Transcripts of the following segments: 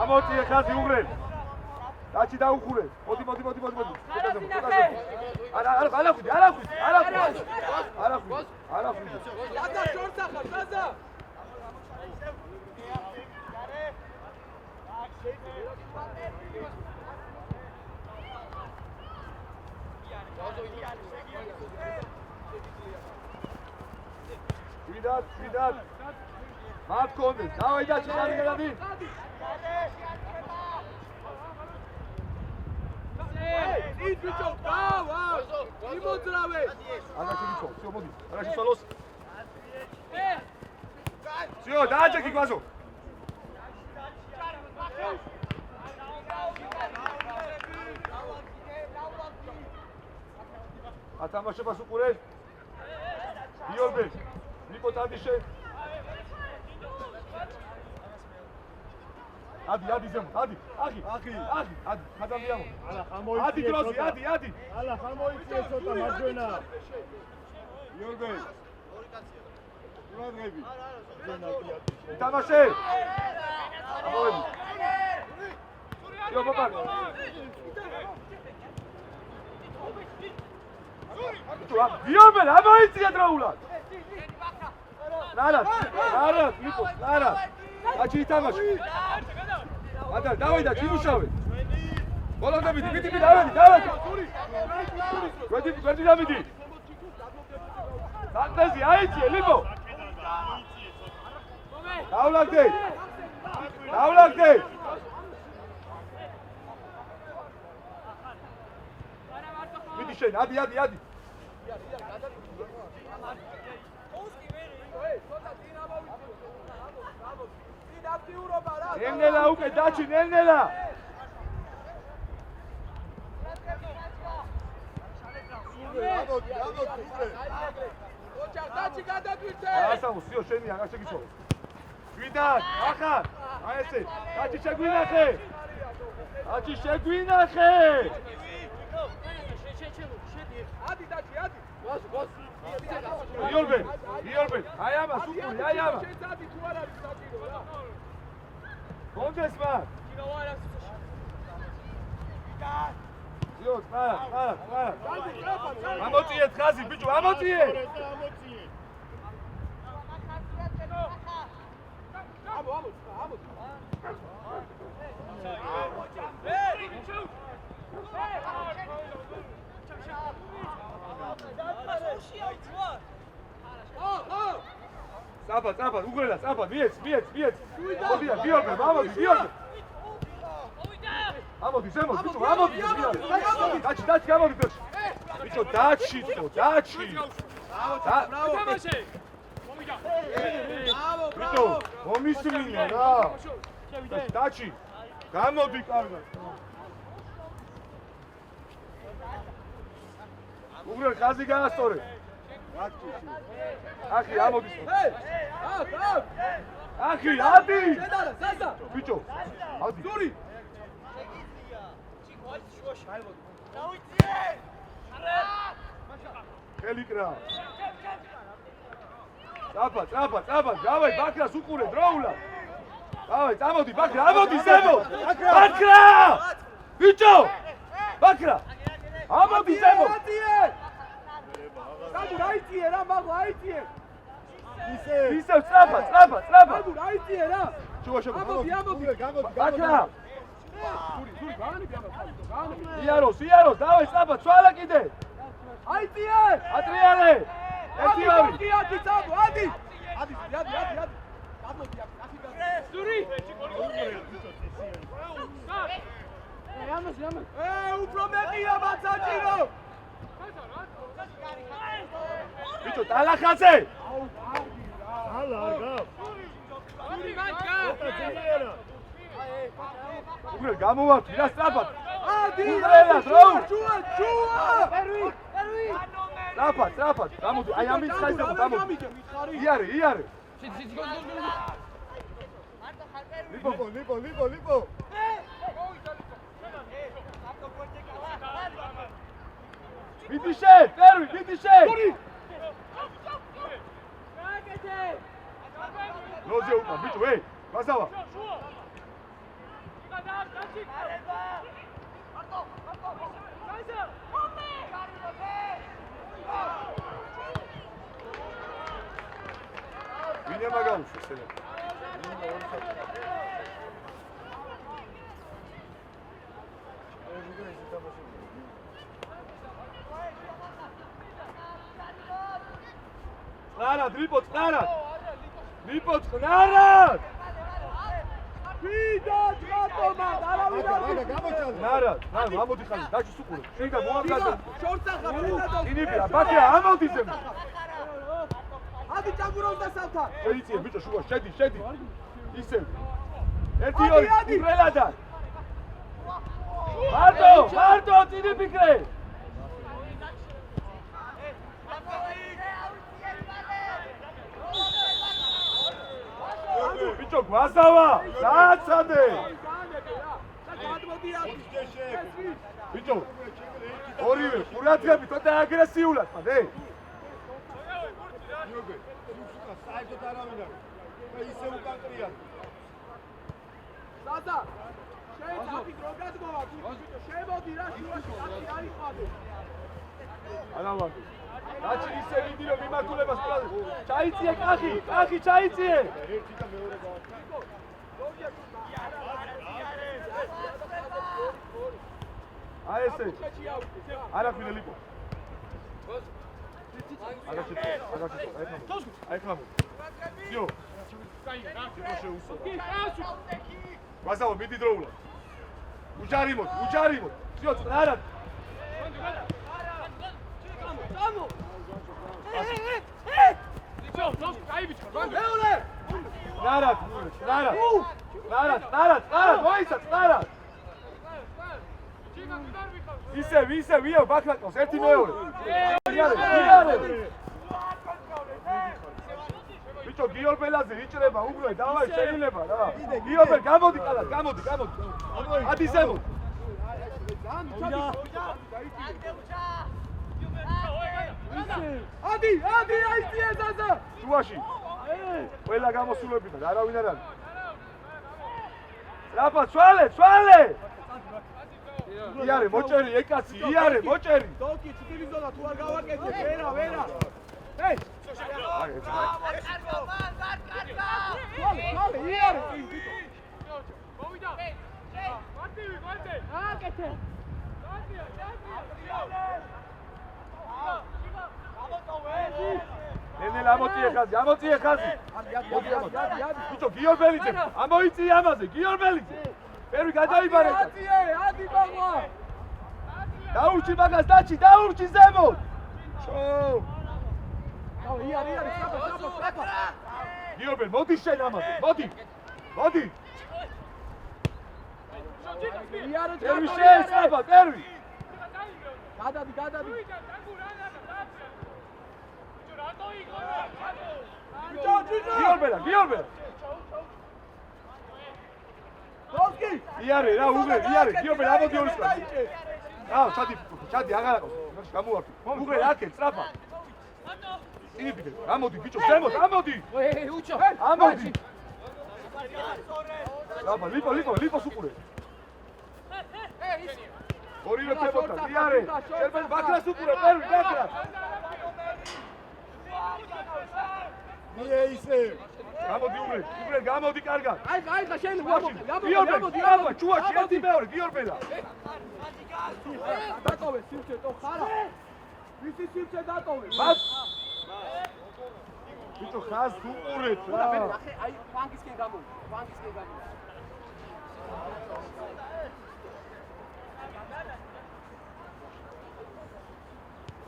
ამოწიე ხაზი უღრენ. დაჩი დაუხურე. მოდი. არა. ლადა შორს ახარ, ლადა. ვიდად. მათ კონდეს. დავაი და ჩხარი გადადი. ი ბიჭო, დავა! იმოძრავე. აგაში ბიჭო, всё მოდი. აგაში სალოს. всё, დააჭექი გვაზო. ათამაშებას უყურე. იორბე. ნიკო ტადიშე. ადი ზემო, ადი. ხადამიამო. ადი დროსი, ადი. ალა ხამოიწიე ცოტა მარჯვენა. იორბე. ყურადღები. თამაშე. ამოები. იორბე. იორბე, ამოიწია დროულად. ნარა, ნიკო, ნარა. აჩი თამაში. ადა, დავაი და ჩიმუშავე. ბოლომდე მიდი, დავაი. გვერდი დამიდი. სანტეზი აიჭიე, ლიბო. დავლაგდე. მიდი შენ, ადი. ნენელა უკვე დაჩი, ნენელა. ოჯახ დაჩი გადაგვიცე. ასაუ, სიო შენი აღარ შეგიცო. ვიდან, ახარ. აი ესე, დაჩი შეგვინახე. ადი დაჩი, ადი. გოს. იორბე. აი ამას უყური, აი ამას. შეძადი თუ არ არის საჭირო რა. კონდეს მან. იოს, არა. ამოწიეთ ხაზი, ბიჭო, ამოწიე. Წაბა, უგრელა, მიეც. მოდია, გიორბე, ამოდი, ზემოთ, ბიჭო, ამოდი. დაჩი, ამოდი, ბიჭო, დაჩი. ბიჭო, მომისმინე რა. დაჩი, გამოდი კარგად. უგრელ ხაზი გაასწორე. ახი, ამოდის. ახი, ადი. ბიჭო, ადი. ზური. ხელიკრა. წაბა, დავაი ბაქრას უყურე დროულად. დავაი, წამოდი ბაქრა, ამოდი ზემო. ბაქრა! ბიჭო! ბაქრა! ამოდი ზემო. სანდუ რაიწიე რა, მაგო აიწიე. ისევ წაბა. სანდუ რაიწიე რა. შუა, ამოდი. ბაქრა! ზური, გაანი. იაროს, დავაი წაბა, ცვალა კიდე. აიწიე. ატრიალე. ერთი ორი. ადი, ადი. ადი გამოდი აქ ნახი სური უფრო მეტია მაცაჭირო ბიჭო ტალახაძე ალა არ გავს. უგრე გამოვარდი რა სწრაფად ადი შუა სწრაფად გამოდი აი ამის ხაისაბო გამოდი იარე ლიპო. მიდიშე პერვი მიდიშე ნოზე უკან ბიჭო გასავა ვინე მაგაუშო შეიძლება Snarad, Lipo, snarad! Lipo, snarad! ვიდათ რატომა არავინ Snarad, ამოდი ხალი, დაჭი სუყურო. შენდა მოამგადე. შორტახა ფრენადო ინიბია, ბაქია, ამოდი ზემ. ადი ჭაგურობდა სალთან შეიცია, ბიჭო, შუა, შედი. ისევ. ერთი ორი, უბრელადა. მარტო, წინი ფიქრე. ბიჭო, გვასავა, დააცადე. ბიჭო, ორივე ყურადღებით და აგრესიულად, მადე. საერთოდ არავინ არ. ისე უკან ყრია. სადა შეიძლება დროგად მოვა ბიჭო შემოდი რა შუაში კაცი არ იყავდე ანავადი დაჩი ისე ვიდი რომ მიმართულებას ყველა ჩაიწიე კახი ჩაიწიე ერთი და მეორე გავაკეთე. აი ესე არაფერი ლიპო აი ხამო ძიო გასავა მიდი დროულად უჯარიმოთ ძიო წნარად წნარად მოიცა წნარად ისე ვიო ბაქლაკავს ერთი მეორე იარე ბიჭო გიორბელაძე იჭრება უგრე დავაი შეიძლება რა გიორბელ გამოდი კალად გამოდი ადი ზემოთ ადი აიწიე ზაზა შუაში ყველა გამოსულებიდან არავინ არ არის რაფა ცვალე იარე მოჭერი ეკაცი იარე მოჭერი დოკი ციტილი ზონა თუ არ გავაკეთე ვერა ეი იარე მოვიდა მარტივი აკეთე ნენელ ამოწიე ხაზი ბიჭო გიორბელიძე ამოიწიე ამაზე გიორბელიძე პერვი გადაიბარეთ ადი ბაღვა დაურჩი მაგას დაურჩი ზემოთ ჩო იარე საფა გიორბელ მოდი შენ ამაზე მოდი იარე პერვი შეესწრაფა პერვი გადადი გიორბელა დოკი იარე რა უგრე გიორბელა ამოდი ორი სკა ჩადი აღარაკოს გამოვარდი უგრე აკე სწრაფა იბიდე ამოდი ბიჭო ზემოთ ამოდი უჩო ამოდი რაბა ლიპო სუყურე ორივე ფეხოთა იარე შეიძლება ბაქრას უყურე პერვი ბაქრას ისე გამოდი უგრე გამოდი კარგად აი ხა შენ გიორბელი ჩუაში ერთი მეორე გიორბელა დატოვე სიმწე თო ხარა ვისი სიმწე დატოვე ბიჭო ხაზს უყურეთ უნდა მე რა. ნახე აი ფანკისკენ გამოვიდა ფანკისკენ გამოვიდა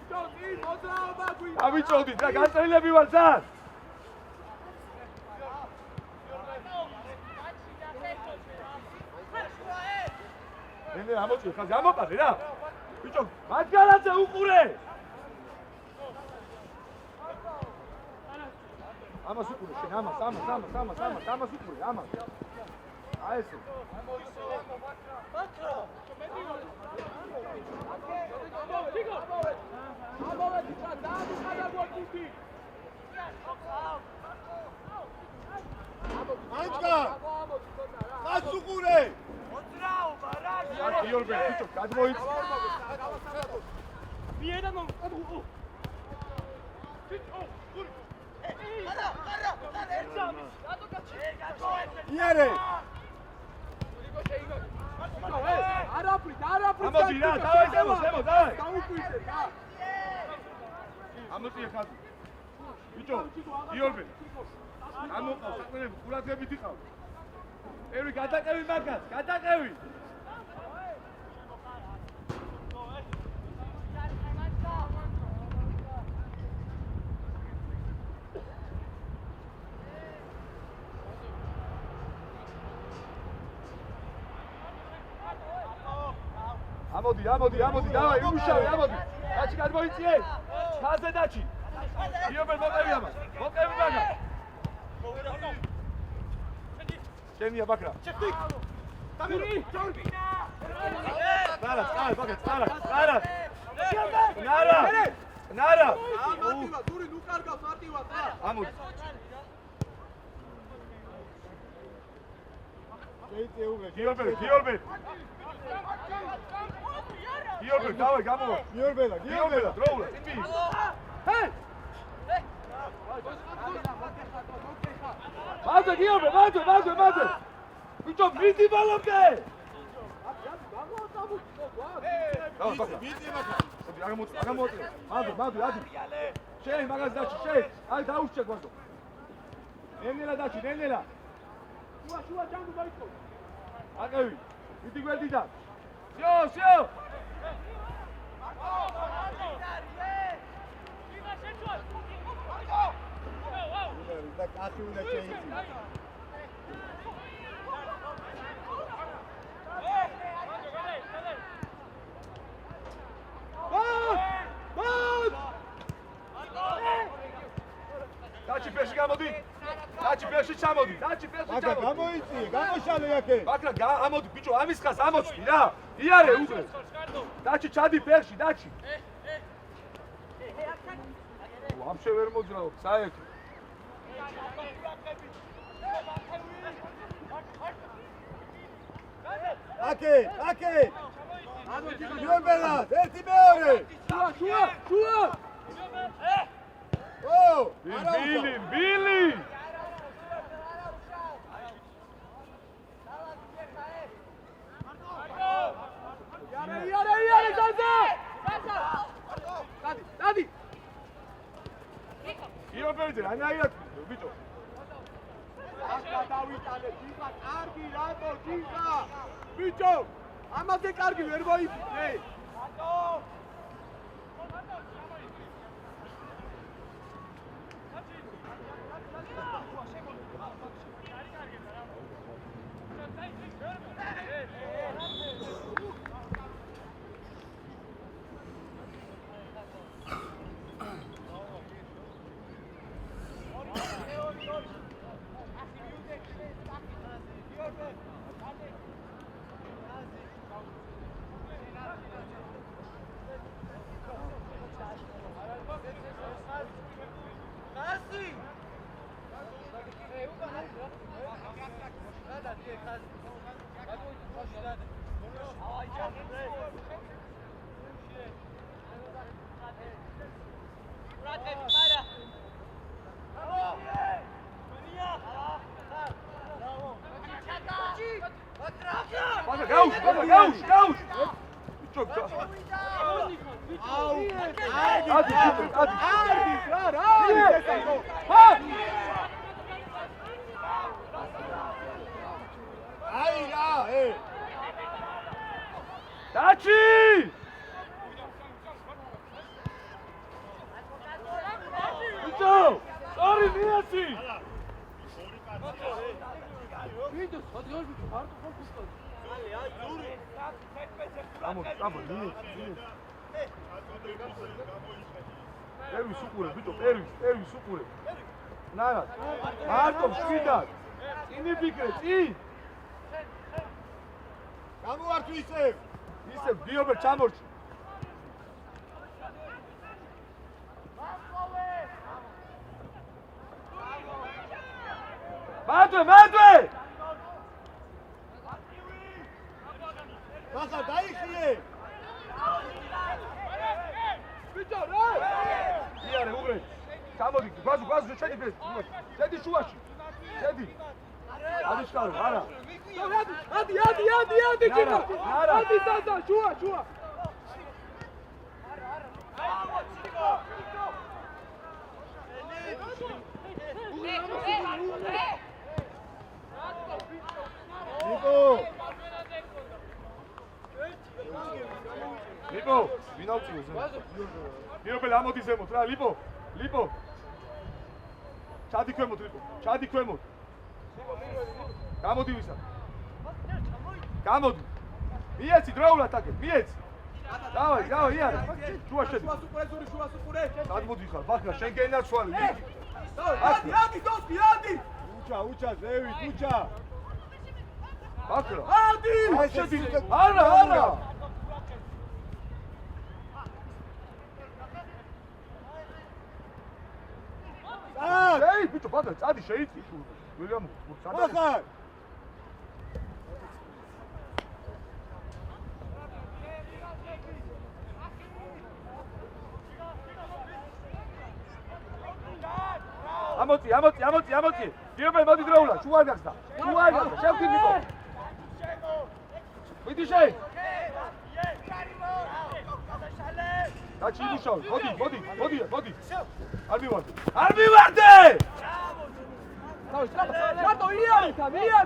ჯონი მოძრაობა გვინდა ავიწოდით რა განწერილები ვარ ძალიან. ნენე ამოწი ხაზი ამოყარე რა. ბიჭო მაგალაძე უყურე. ამას უყურე შენ ამას უყურე ამას. აი ესე. ამოვედი და დაამხადა გოთი ანჯგა ხაზს უყურე გიორბე ბიჭო გადმოიწ. იარე არაფრით ამოდი რა დავай ზემო დავай. დაუკვირდე რა ამოწია ხაზი. ბიჭო გიორბე ამოყავ საყურები ყურადღებით იყავ. ევრი გადაყევი მაგას გადაყევი. ამოდი დავაი უშავე ამოდი. დაჩი გადმოიწიე. ხაზე დაჩი. გიორბე მოყევი ამას. მოყევი მაგას. შენია ბაქრა. ნარა. მარტივა დური ნუ კარგავს მარტივა და ამოდი. შეიძლება უღე გიორბე. გიორბე დავай გამოვა. გიორბელა დროულა. წინბი. ჰეი! მადე გიორბე, მადე. ბიჭო მიდი ბალობდე. დავай ბაქრა. მიდი მაგა აგამოწე. მადე, ადი. შენ მაგას დაჩი, შენ. აი დაუშჩე გვასო. ნენელა დაჩი, ნენელა. შუა ჯანგო დაიწყო აკევი. მიდი გვერდიდან. სიო. და კაცი უნდა შეიცი დაჩი ფერში გამოდი. დაჩი ფერში ჩამოდი. მაგა გამოიწიე გამოშალე აქე ბაქრა ამოდი ბიჭო ამის ხას ამოწვი რა. იარე უყრე. დაჩი ჩადი ფერში დაჩი. ვაფშე ვერ მოძრაობ საერთოდ. აქე გიორბელა ერთი მეორე შუა ო ბილი. იარე ზაზა დადი გიორბელიძე რანაირად ბიჭო. ახლა დავიტანე ჯიხა კარგი რატო ჯიხა ბიჭო ამაზე კარგი ვერ მოიფიქრე გაუშვ. დაჩი! ბიჭო, ორი მიაცი! ვიდო, სადგორი ბიჭო, მარტო ხო ფუტბოლი. ამო, პერვის უყურე, ბიჭო, პერვის უყურე. ნარა, მარტო შვიდად. წინი ფიქრე, წინ. გამოვართ ისევ. ისევ გიობერ ჩამორჩი. მადვე! ხახა დაიხიე. ბიჭო, რა! იარე, უღრე. გამოდი, გვაზუ, შედი ფეს. შედი შუაში. შედი. აღიშკარო, არა. ადი, ჭიქო! ადი, და, შუა! ლიპო, ვინ ავწიო ზემოთ? გიობელ ამოდი ზემოთ რა, ლიპო. ჩადი ქვემოთ, ლიპო, ჩადი ქვემოთ. გამოდი ვისა. გამოდი. მიეცი დროულად აკე, მიეცი. დავაი, იარე. შუა შედი. შუა სუპურე. გადმოდი ხარ, ბაქრა, შენ გენაცვალი. ადი, დოსკი, ადი! უჩა, ზევით, უჩა. ბაქრა. ადი! შედი. არა. ეი, ბიჭო, ბაქრა, წადი შეიწი. ვიღამ, ხახა. ამოწი. გიობელ მოდი დროულად, შუა გახსნა. შევკიდნიკო. მიდი შე. დაჩი იმუშავე. მოდი. არ მივარდე. რატო იარი?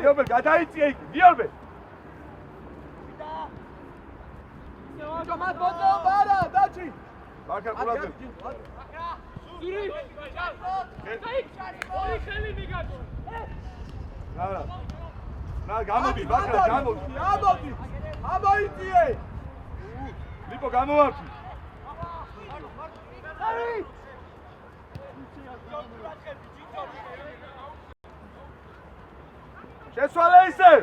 გიობელ გადაიწია იქ, გიობელ. ბიჭო, მათ ბოძო ბარა, დაჩი. ბაქრა ყურადღება. ზური! ხელი მიგაჩ. რა, გამოდი, ბაქრა, გამოდი. ამოიწიე. ლიპო გამოვარდი. შეცვალე ისე.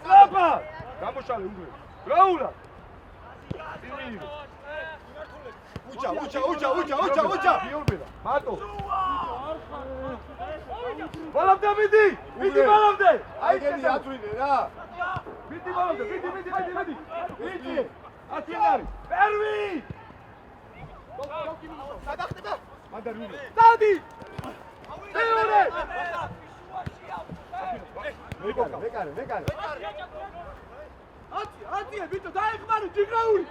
ტრაპა. გამოშალე უგრე. დროულად. უჩა. გიორბელა, მარტო. ბოლომდე მიდი. აი გენი აწვინე რა. მიდი ბოლომდე. მიდი. ათიანარი. პერვი. გადახტება. მანდარ ვინე. დადი! მეორე. მეკარე. ათია, ბიჭო, დაეხმარი ჯიგრაული.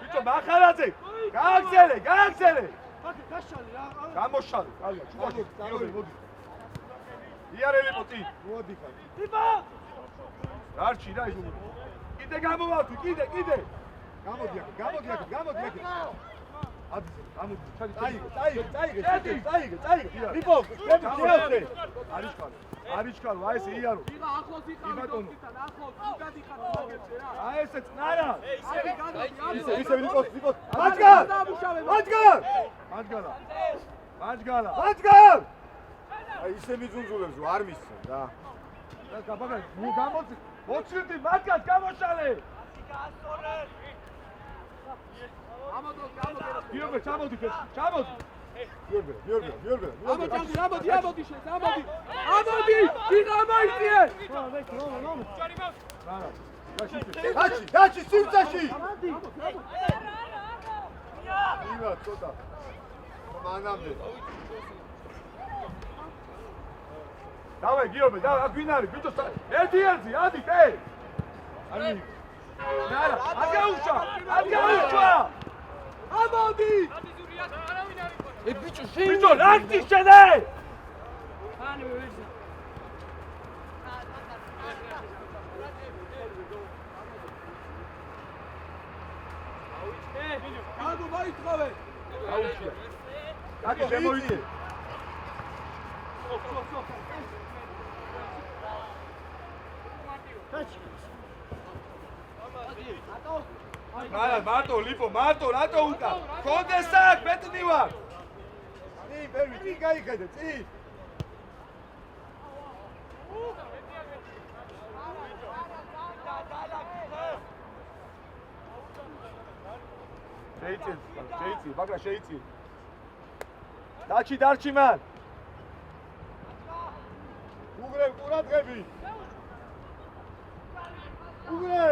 ბიჭო, მახარაძე. გააგზელე. გაშალი რა. გამოშალე. კალია, შუაში. მოდი. იარე ლიპო წინ. მოდი ხარ. ტიპა! არჩი რა ის. კიდე გამოვარდი, კიდე. გამოდი აქ. ამოდი, წაიგე. ლიპო, შეავსე. არიჩქარო, აი ესე იარო. იღა ახლოს იყავი დოსკიდან, ახლოს უკადი ხარ მოგეცე რა. აი ესე წნარა. ისე ლიპოს. მაჯგალა. აი ისე მიძუნძულებს არ მისცემ რა. და გაბაგა, მოცილდი მაგას გამოშალე. გიორბე, ჩამოდი. გიორბე. ამოდი შენ, ამოდი! იღა მოიწიე! დაჩი, სიმწაში. იმა ცოტა. მანამდე. დავე გიობე, და ვინ არის? ბიჭო, ერთი ადი ტე. ანი. ნარა, აგაუშვა! აგაუშვა! ამოდი! ბიჭო, რაკი შენე! გაგო მოიწოვე. აუშია. აკი შემოიძიე. მარტო ლიფო მარტო რატო უკა კონდეს აქ მეტნი ვარ წი ბევრი წი გაიხედე წი შეიცი მაგრამ შეიცი დარჩი მან უგრე ყურადღები უგრე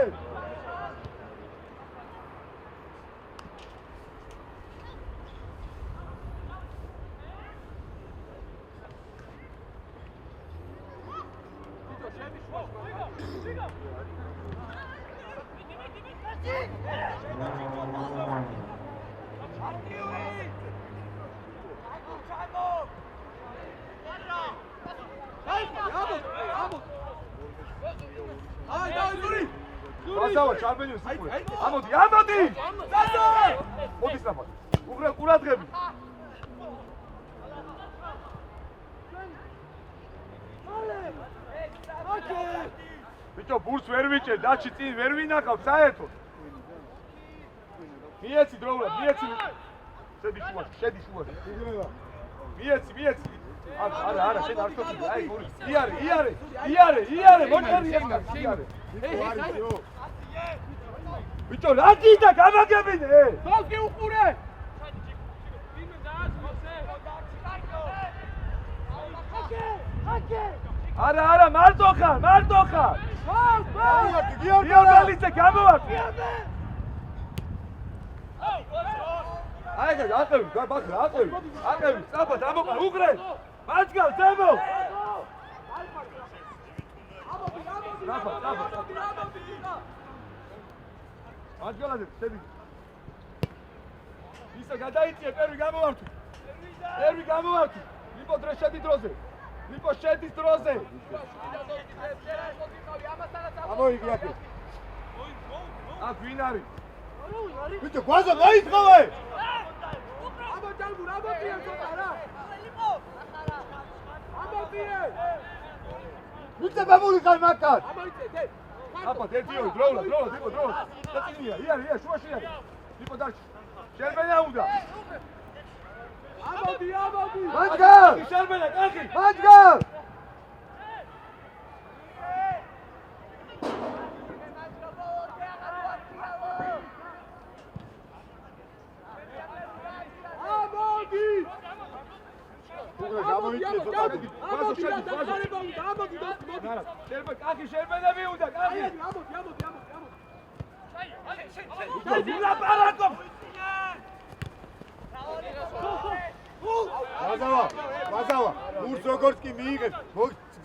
ვასავა ჩარბენიო სიკურე ამოდი მოდი სწრაფად უგრე ყურადღები ბიჭო ბურს ვერ ვიჭერ დაჩი წინ ვერ ვინახავ საერთოდ მიეცი დროულად მიეცი შედი შუაში უგრევა მიეცი არა შენ არ შევიდი აი გული იარე მოჭერი იარე ბიჭო რა გიდა გამაგებინე ხალხი უყურე არა მარტო ხარ გიორგელიცე გამოვარდი აი აყევი ბაქრა აყევი სწრაფად ამოყარ უგრე მაჯგალ ზემო მაჯგალაზე შედი ისა გადაიწია პერვი გამოვარდი ლიპო დრეშედი დროზე ლიპო შედის დროზე ამოიგი აქ აქ ვინ არის ბიჭო გვაზა მოიწოვე ამოდიე ცოტა რა ამოდიე მიწე ბაბული ხარ მაკარ ამოიწე აპა ერთიო დროულად და წინია ია შუაში არის ლიპო დარჩი შერბენა უნდა ამოდი მაჯგალ შერბენა კახი მაჯგალ კახი შერბენები უნდა კახი ამოდი ლაპარაკო ვაზავა ურს როგორც კი მიიღებ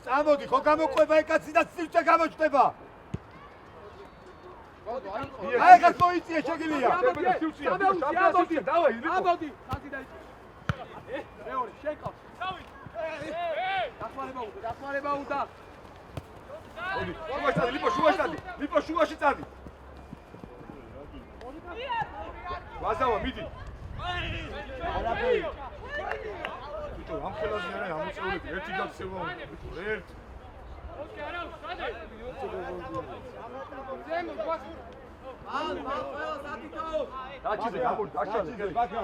წამოდი ხო გამოყვება ეკაცი და სივჭე გამოჩნდება აი ხა მოიწია შეგილია ამოდი ხაზი დაიწე მეორე შეკავ დახმარება უნდა ლიპო შუაში წადი ვაზავა მიდი ბიჭო ამ ხელაზე არა ამოწეულები ერთი გაქცევა უნდა ერთი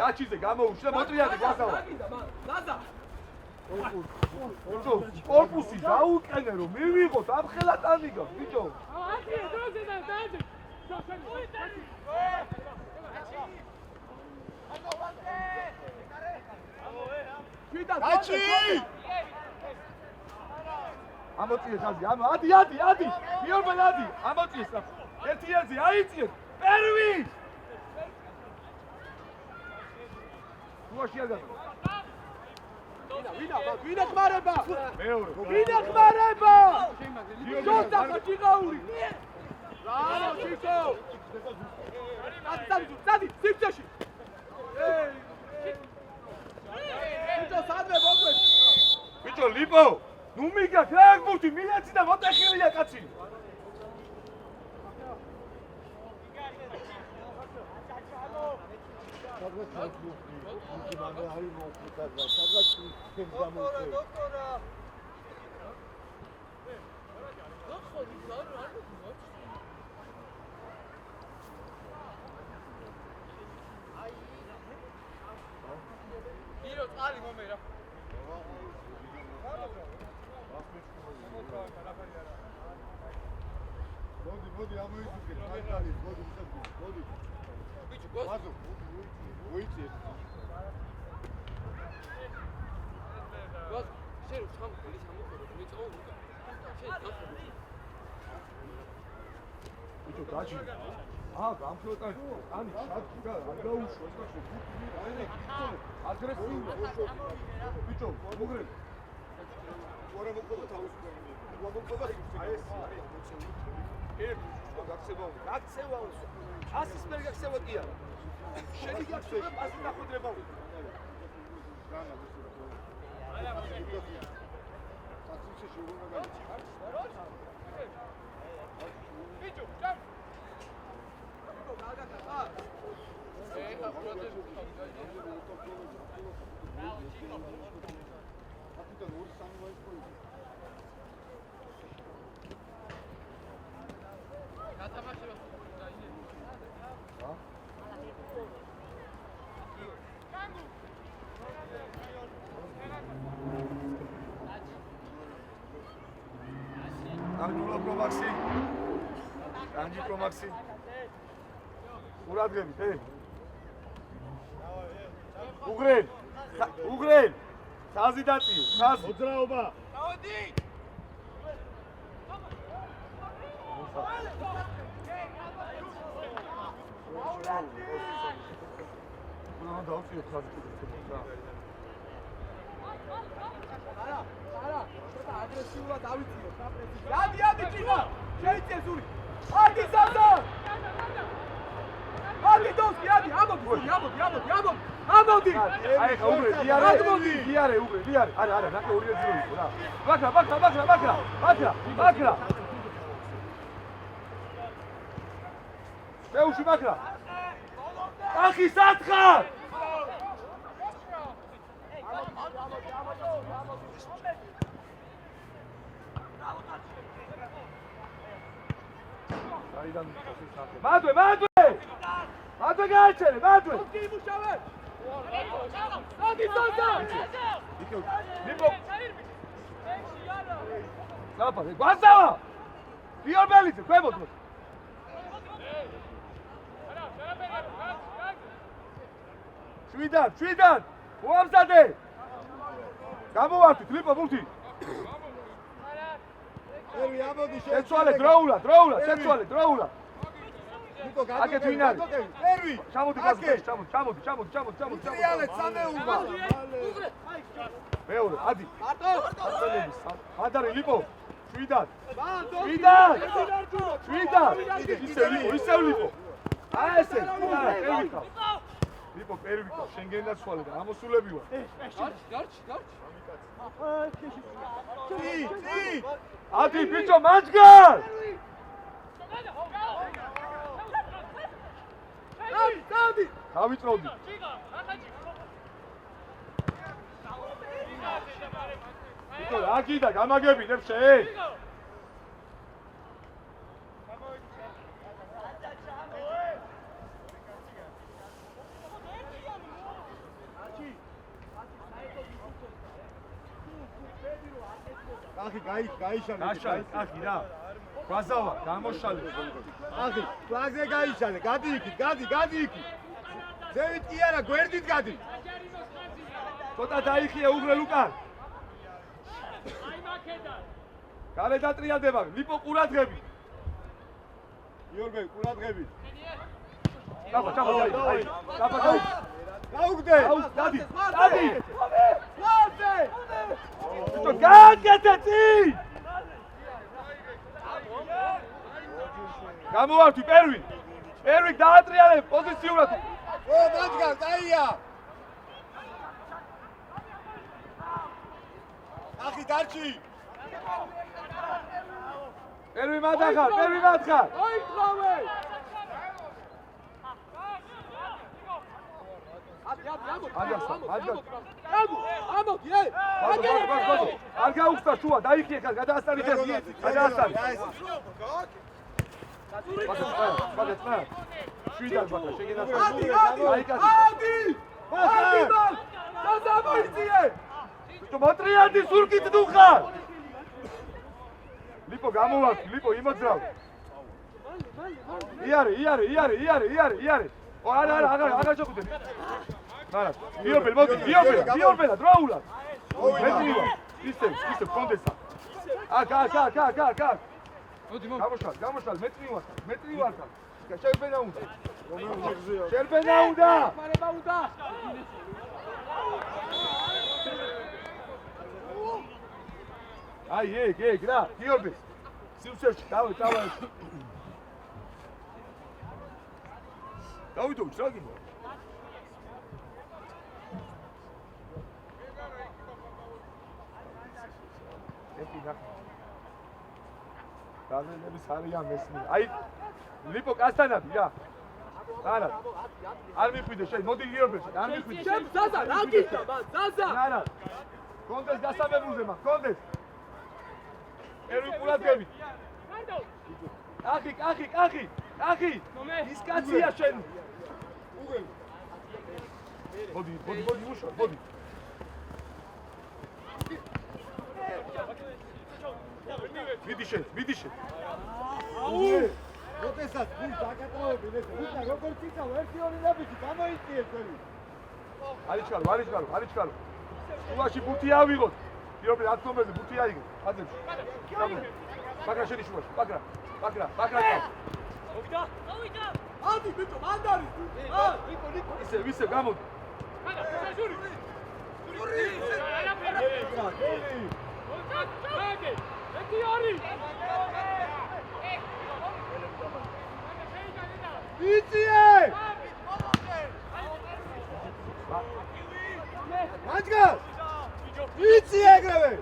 დაჩიზე გამოუშვა მოტრიადი ვაზავა კორპუსი დაუყენე რომ მივიღოთ ამ ხელად ამიგავს ბიჭო აჩი ამოწიე ხაზი ადი გიორბენ ადი ამოწიე ერთი აიციეთ პერვი შუაში არ გასულ. ვინა ხმარება? მეორე. ვინა ხმარება? ჯოთა ხოჭიყაური. რა ჩიკო? წადი, სიფცეში. ბიჭო, სადმე მოგვეც? ბიჭო, ლიპო, ნუ მიგაქ რა გბუთი, მილაცი და მოტეხილია კაცი. მოდი ამოიწურე მაგარი მოდი ბიჭო გასო მოიწე გას შენ სამხელი მეწაო უკა შენ გასო ბიჭო გაჩი გამხელდა ani შატი და არ გაუშვა ეს აგრესიული ბიჭო მოგრე ვარა მოყვა თავისუფლად მოყვა აი ეს გაქცევა ასის მე გაქცევა კი არა შენი გაქცევა პასი დახვედრება ბიჭო ჯამ Angelo Promaxi. Angi Promaxi. Uradgებით, უგრენ. უგრენ. ხაზი დაწიე, ხაზი. მოძრაობა. დაოდი. რა დავწიე ხაზი და. არა, ცოტა აგრესიულად ავიწიო საპრეზიდენტო. ადი ჭირა. შეიწესული. ადი სანდა. ადი დოსკი, ადი, ამოდი. ამოდი. აი ხა უგრე, დიარე, უგრე, დიარე. არა, ნაკე 2-0 იყო რა. ბაქრა. შეუში ბაქრა. ახი სათხარ. მადვე გააჩერე, მადვე. იმუშავე. ადი სანდა. ლიპო. ლაპა, გვასავა. ბიორბელიძე, ქვემოთ. შვიდან. უამზადე. გამოვართვით, ლიპო ბურთი. ევი ამოდი შეცვალე დროულად, შეცვალე. ნიკო აკეთ ვინ არის? ევი ჩამოდი გასწრებს, ჩამოდი. ტრიალე სამეულმა. მეორე, ადი. მარტო. ადარი ლიპო. შვიდან. ისევ ლიპო. აი ესე, პერვიკა. ლიპო პერვიკა, შენ გენდაცვალე და ამოსულები ვარ. გარჩი. წი. ადი ბიჭო, მაჯგარ. დადი. დავიწროვდი. ბიჭო, რა გიდა, გამაგებინებ შენ? ახი გაიშალე. ახი რა. გვაზავა, გამოშალე. ახი, ფლაგზე გაიშალე. გადი იქით. ზევით კი არა, გვერდით გადი. ცოტა დაიხია უგრე ლუკან. გარე დატრიალდება, ლიპო ყურადღები. იორბე, ყურადღები. ჩაბა. გაუგდე. დადი, დადი. მარტე! ბიჭო, გააკეთე! გამოვარდი პერვი. პერვი დაატრიალე პოზიციურად. ო, მაგარ, დაია. ახი დარჩი. პერვი მადახარ, პერვი მადახარ. აიწყავე! ამოდი, ე! არ გაუხსნა შუა, დაიხიე ხარ, გადაასტარი ხარ, გადაასტარი. ბაგა, შვიდად ბაგა, შეგენასწავლე. ადი! დაზამოიწიე! ბიჭო, მოტრიანდი სურკით თუ ხარ? ლიპო გამოვარდი, ლიპო იმოძრავ. იარე. ო, არა, ჩაკუდე. არა, გიორბელ, მოდი, გიორბელა, დროულად. მეტივა. ისე, კონდესა. აქ. მოდი, გამოშალ, მეტივა. შერბენა უნდა. შერბენა უნდა. მარება უნდა. აი, ეგ რა, გიორბე. სიუცერში, დავა. დავიდოვიჩ, რა გინდა? გაზეთების არიან მესმი. აი, ლიპო კასტანადი რა. არა. არ მიხვიდე შენ, მოდი გიორბეში, არ მიხვიდე. შენ ზაზა, რა გიქნა, ზაზა. არა. კონდეს გასამებულზე მაგ, კონდეს. ერვი ყურად გევი. ახი. ის კაცია შენ. მოდი, უშო, მოდი. მიდი შენ. როდესაც გულ დაკატრავები ეს უცა როგორ ციცავ 1-2 ნაბიჯი გამოიწიე წელი. არიჩქარო. შუაში ბუთი ავიღოთ. გიორბე 10 ნომერზე ბუთი აიღე. ხაზებში. ბაგრა შენი შუაში. ბაგრა. ავიდა. ადი ბიჭო, მანდარი. ლიკო. ისე გამოდი. ჟური. იწიე! მაჯგა! იწიე ეგრევე!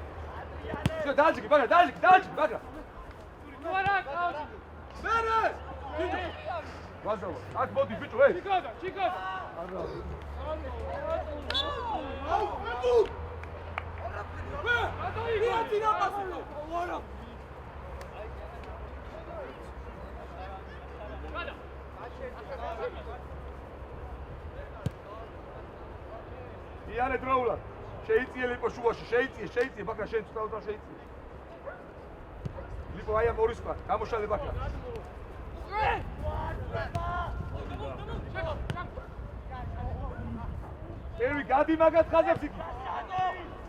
დაჯგი, ბაგრა. მერე! ვაზავა. აქ მოდი ბიჭო, ე. ჩიკოდა. აუ, ბუ! იარე დროულად. შეიწიე ლიპო შუაში, შეიწიე, ბაკრა შენ ცუდაუდა შეიწიე. ლიპო აი ამ ორის ყვა, გამოშალე ბაკრა. ერვი გადი მაგათ ხაზებს იქ.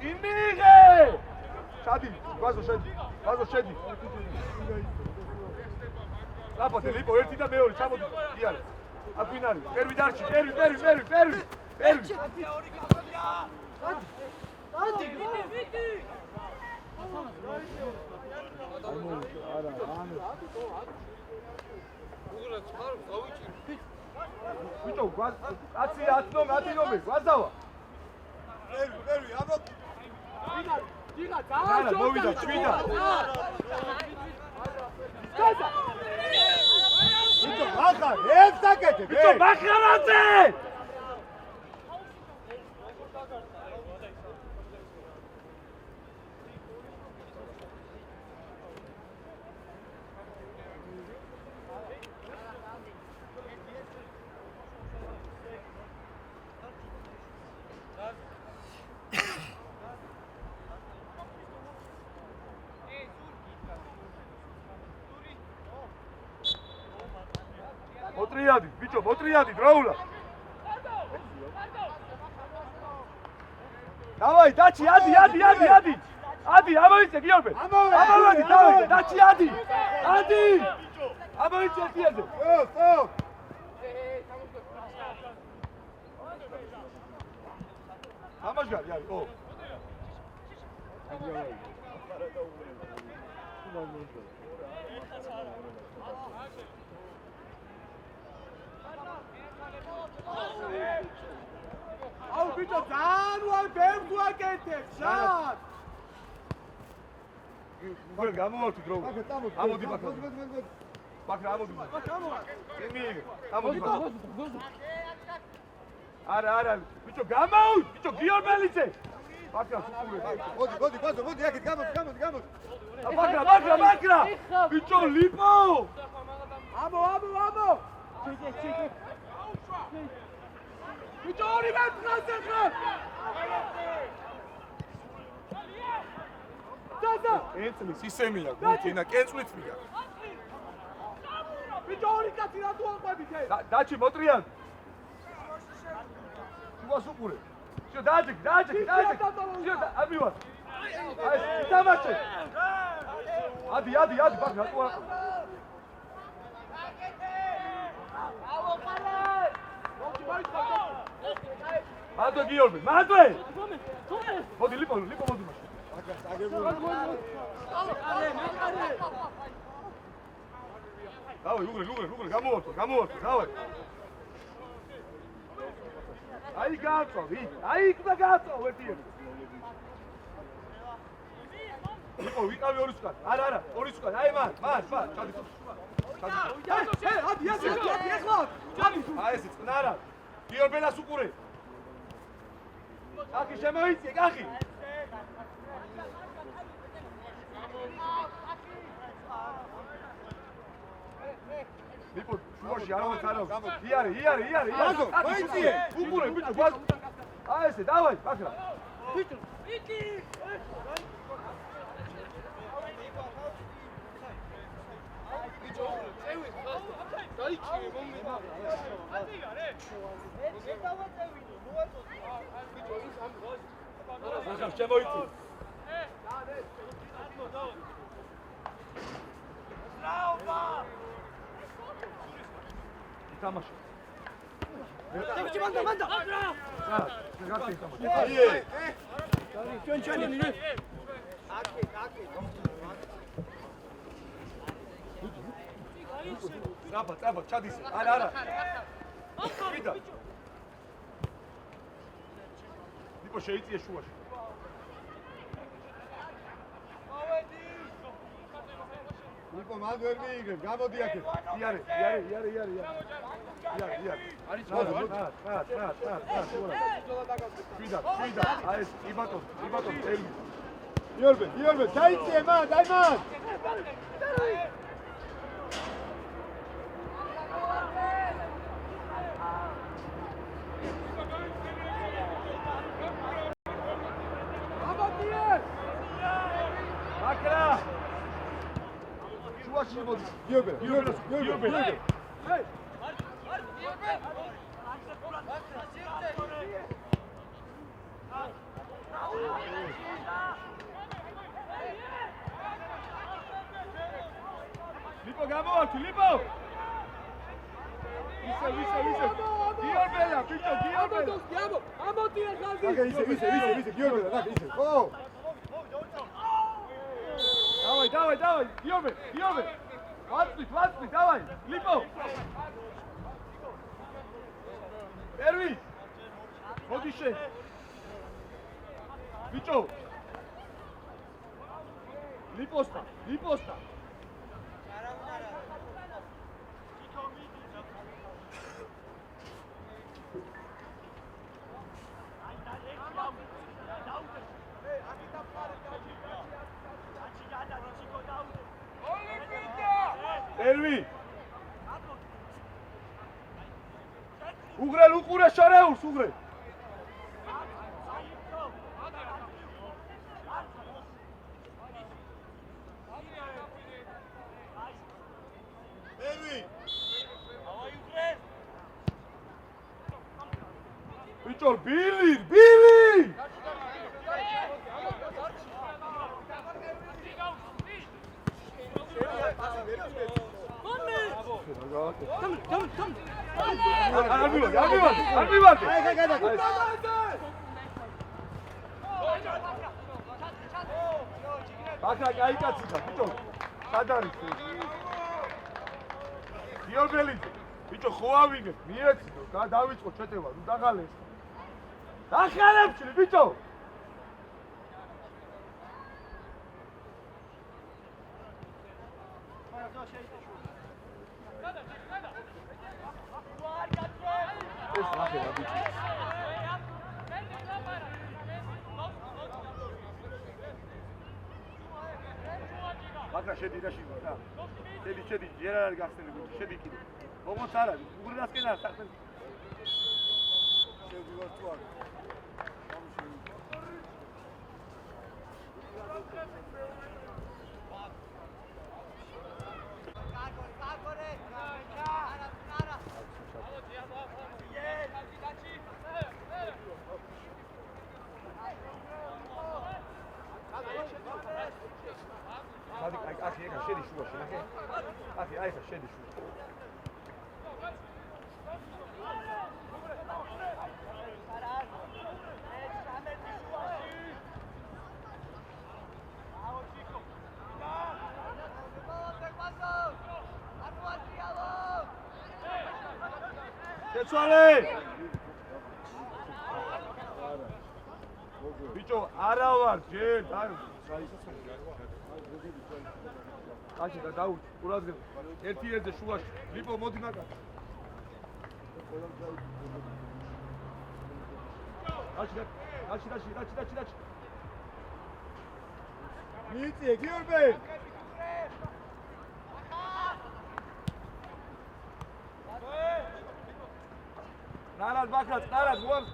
წინ მიიღე! ჩადი, გვაზო შედი. ლაპოთე ლიპო ერთი და მეორე ჩამოდი. იარე. აქ ვინ არის? ერვი დარჩი, ერვი. ადი! ბიჭო, კაცია 10 ნომერი, გვაზავა. ერვი, ამო დიღა, არა, მოვიდა, 7. გაზა! ბიჭო, ახარ, ეს დაკეთე, ბიჭო, ბახარაძე! მოტრიადი, ბიჭო, დროულად. დავაი, დაჩი, ადი. ადი, ამოიწე გიორბე. ამოვედი, დავაი, დაჩი, ადი. ამოიწე ერთიაზე. სტოპ. ამაშგარი არის, ო. აუ ბიჭო ძალიან ვარ ბევრს ვაკეთებ შად უბრალოდ გამოვართვით რო. ამოდი ბაქრა. ბაქრა ამოდი. მიიღე. ამოდი ბაქრა. არა, ბიჭო გამოვით, ბიჭო გიორბელიძე. ბაქრა სუპურე. მოდი, აქეთ გამოდი. ბაქრა. ბიჭო ლიპო. ამო ბიჭო ორი მეტრას ახლა ენწლის ისემია, გუთინა კენწლით მიგა. ბიჭო ორი კაცი რა თუ აყვებით ე? დაჩი მოტრიან. შუას უყურე. შო დააჭი. შო ამივარ. აი დამაჩე. ადი ბაქ რატო არ? მადო გიორბე, მადო! მოდი ლიპო მოდი მაშინ. დავай, უგრე, გამოვართო, დავай. აი გააწვა, აი იქ და გააწვა ვერტიერი. ლიპო, ვიყავი ორი სკად. არა, ორი სკად. აი მან, ჩადი. ადი, ეხლა. აი ესე წნარა. გიორბელას უყურე. ახი შემოიწიე, ახი. ლიპო, შუაში არავის არ აქვს. იარე. ბაზო, მოიწიე. უყურე, ბიჭო, ბაზო. აი ესე, დავაი, ბაქრა. ბიჭო, იკი. დაიჭირე მომიმა. ახლა შემოიწი. ითამაშე. მანდა. ჩვენი. ტრაბა, ჩადის. არა. ვიდა. ლიპო შეიწიე შუაში. ლიპო მან ვერ მიიღებ, გამოდი აქეთ. იარე. არის რა. ვიდა. აი ეს იბატონ, ელი. გიორბე, დაიწიე მან. ბაქრა. შუაში მოდი. გიორბე. ლიპო გამოვართი, ლიპო. ისე. გიორბელა, ბიჭო, გიორბელა. ამოდი ახალდი. ისე, გიორბე, რა ისე. ო! დავай, გიორბე. ვაცვით, დავай, ლიპო. ერვი. მოდი შენ. ბიჭო. ლიპოსტა. ერვი. უყურე შარეულს, უყურე. ერვი. ბიჭო, ბილი. ამივარ. არ მივარდი. აი გადა. ბაქრა გაიკაცია, ბიჭო. სად არის? გიორგელიძე. ბიჭო, ხო ავიგე, მიეცდო, დავიწყო შეტევა, ნუ დაღალეს. დახალებში, ბიჭო. ეს ახლა ბიჭო. ბაქრა შედი და შიგა და. შედი, ჯერ არ გახსენე ბიჭო, შედი კიდე. მომოც არ არის, უგრიდასკენ არ სახელ. შედი ვარ თუ არ. ახი ეხა შედი შუაში, ნახე. ახი აი ხა შედი შუაში. შეცვალე! ბიჭო, არა ვარ, ჯერ კაცი და დაუჭი, ყურადღება. ერთი ერთზე შუაში. ლიპო, მოდი მაგას. დაჩი. მიიწე, გიორბე. ნარად ბაქრაც, ნარად, გუამ.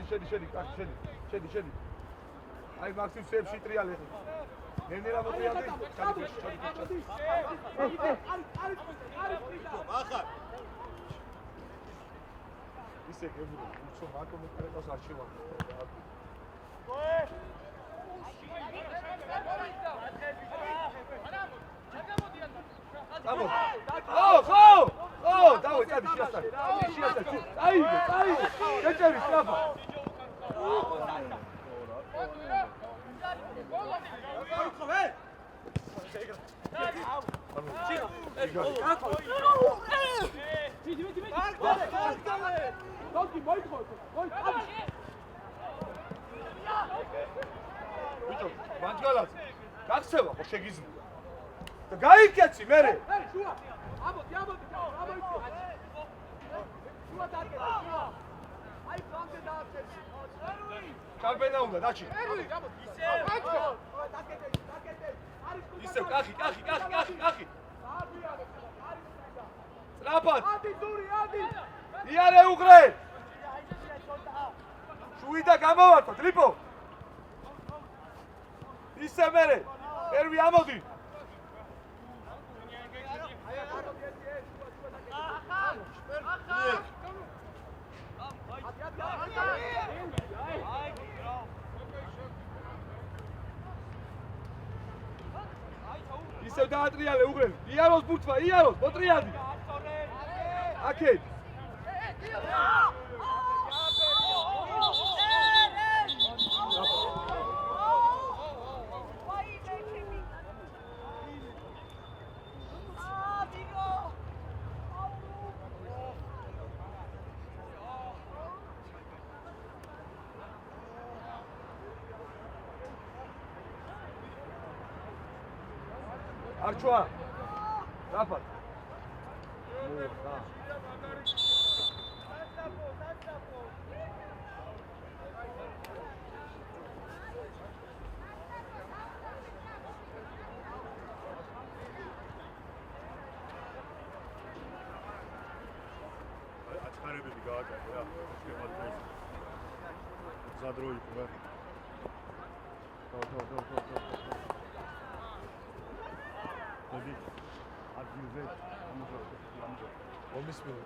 შედი, კაცი, შედი. აი მაქსიმ სებში ტრიალე. ნენერა მოტრიალე. ჩადი. ახლა. ისე გებურო, უცო მაკომეტებას არჩევა. ხო, დავე, წადი შეასწავლე. აიგე. შეჭერი სწრაფა. ბიჭო, მანჯგალაც გაქცევა ხო შეგიზმო. და გაიქეცი მერე. ამოდი. შუა დაგედა. აი ფლანგზე დააჭერე. ჩარბენა უნდა, დაჩი. ისე, კახი. სწრაფად. ადი. იარე უღრე. შუიდა გამოვარდოთ, ლიპო. ისე მერე. ერვი ამოდი. ისე დაატრიალე უღრელი. იაროს ბურთვა, მოტრიალდი. აკეთ. არჩვა. დაფად. აცხარებები გააკეთე რა. შემოგვიყვება. ზადრო იყო რა. მოდი ადგილზე ომისმენ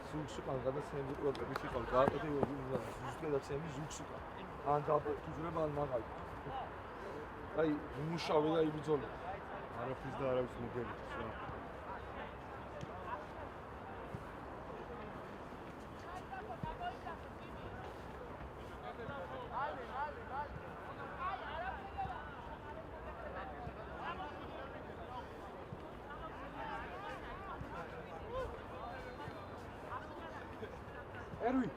ზუგსუკან გადაცემები პროგრამით იყო გააკეთებები ზუსტად გადაცემები ზუგსუკან ან დაფუძნება ან მაღალი აი მუშავე და იბრძოლა არაფრის და არავის მოგერითვის რა. ერვი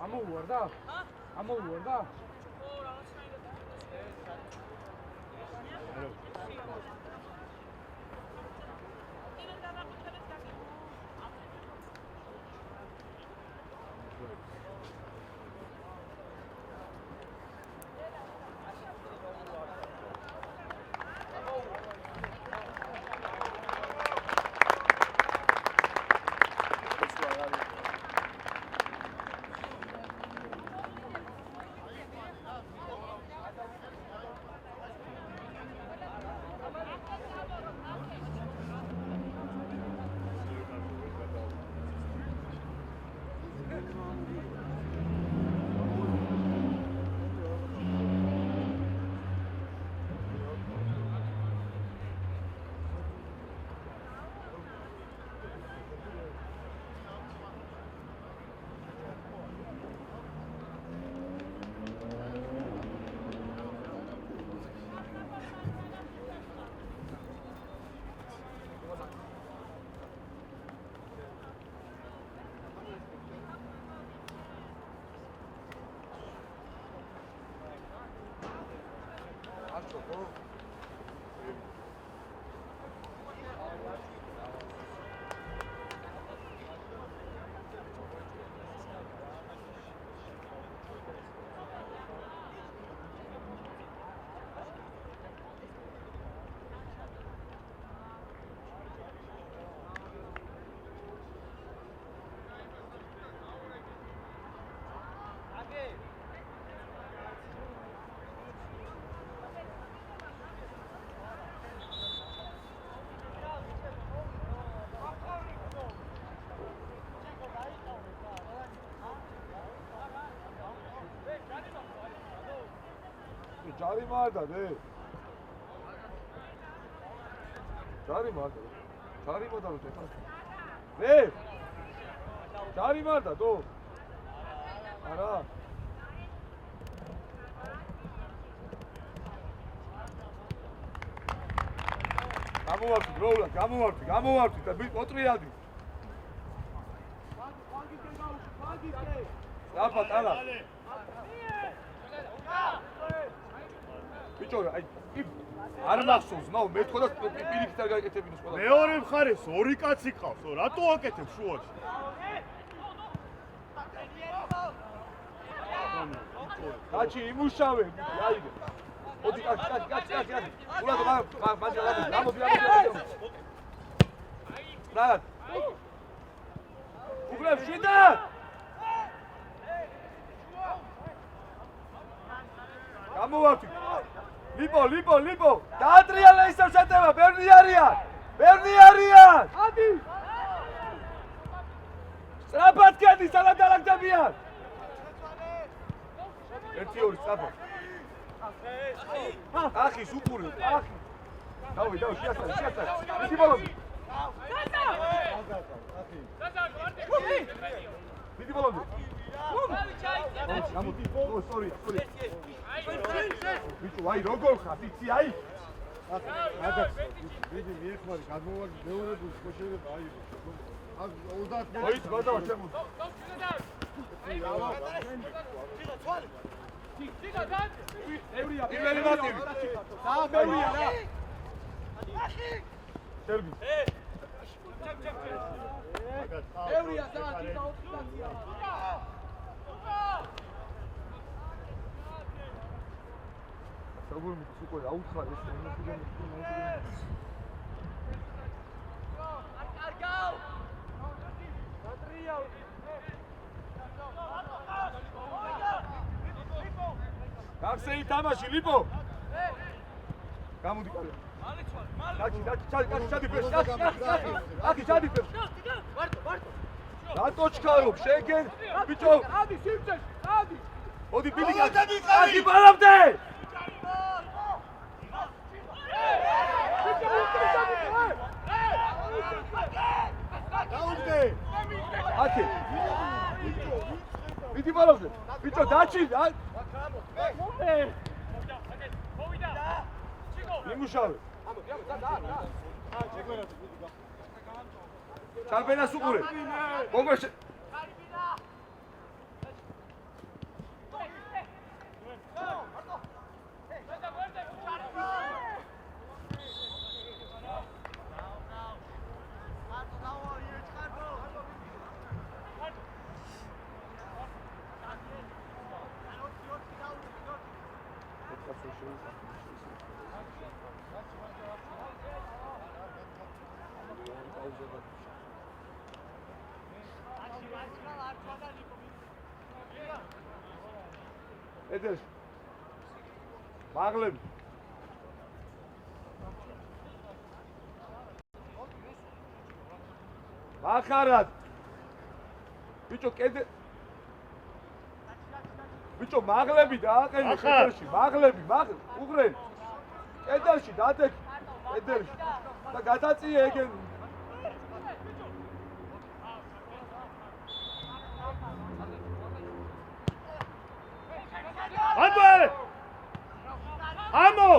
ამოუვარდა? ამოუვარდა? ჯარი მარდა დე. ჯარი მარდა. ჯარი მარდა რო ხარ. დე. ჯარი მარდა დო. არა. გამოვარდი დროულად, გამოვარდი და პოტრიადი. დაფა ტალა. ბიჭო, აი არ მახსოვს, ნაუ მე თქო და პირიქით არ გაიკეთებინოს ყველა. მეორე მხარეს ორი კაცი ყავს, რატო აკეთებ შუაში? კაცი იმუშავე, აიგე. მოდი კაცი. ულადო მაჯა გამოდი. რაგად. უგრებ შიდა. გამოვარდი. ლიპო. დაატრიალა ისევ შეტევა, ბევრი არიან. ადი. სწრაფად კედი, სანამ დალაგდებიან. 1-2 სწრაფად. ახი სუპური, ახი. დავი, შეასწავლე. მიდი ბოლომდე. მიდი ბოლომდე. გამოდი. სორი. ბიჭო, აი როგორ ხარ, იცი აი? დიდი მიეხმარი, გადმოვარდი მეორებულს, ხო შეიძლება აი. 30 ოიც გადავა შემო. პირველი მატივი. ბევრია რა. სერგი. ბევრია და 24-ია. როგორ მიწ უკვე აუთხარ ეს კარგავ. დატრიალ. გახსენი თამაში ლიპო. გამოდი კალე. ჩადი ფერს. აკი ჩადი ფერს. ვარტო. რატო ჩქარობ? შეგენ ბიჭო. ადი სიმწეში. ადი. მოდი ბილი აკი ბალავდე. ათი. მიდი ბოლომდე. ბიჭო დაჩი. იმუშავე. ჩალბენას უყურე. მოგოშ ედერს მაღლები მახარად ბიჭო კედე ბიჭო მაღლები დააყენე კედელში მაღლები უღრენ კედელში დადეკ კედელში და გადაწიე ეგენ ამო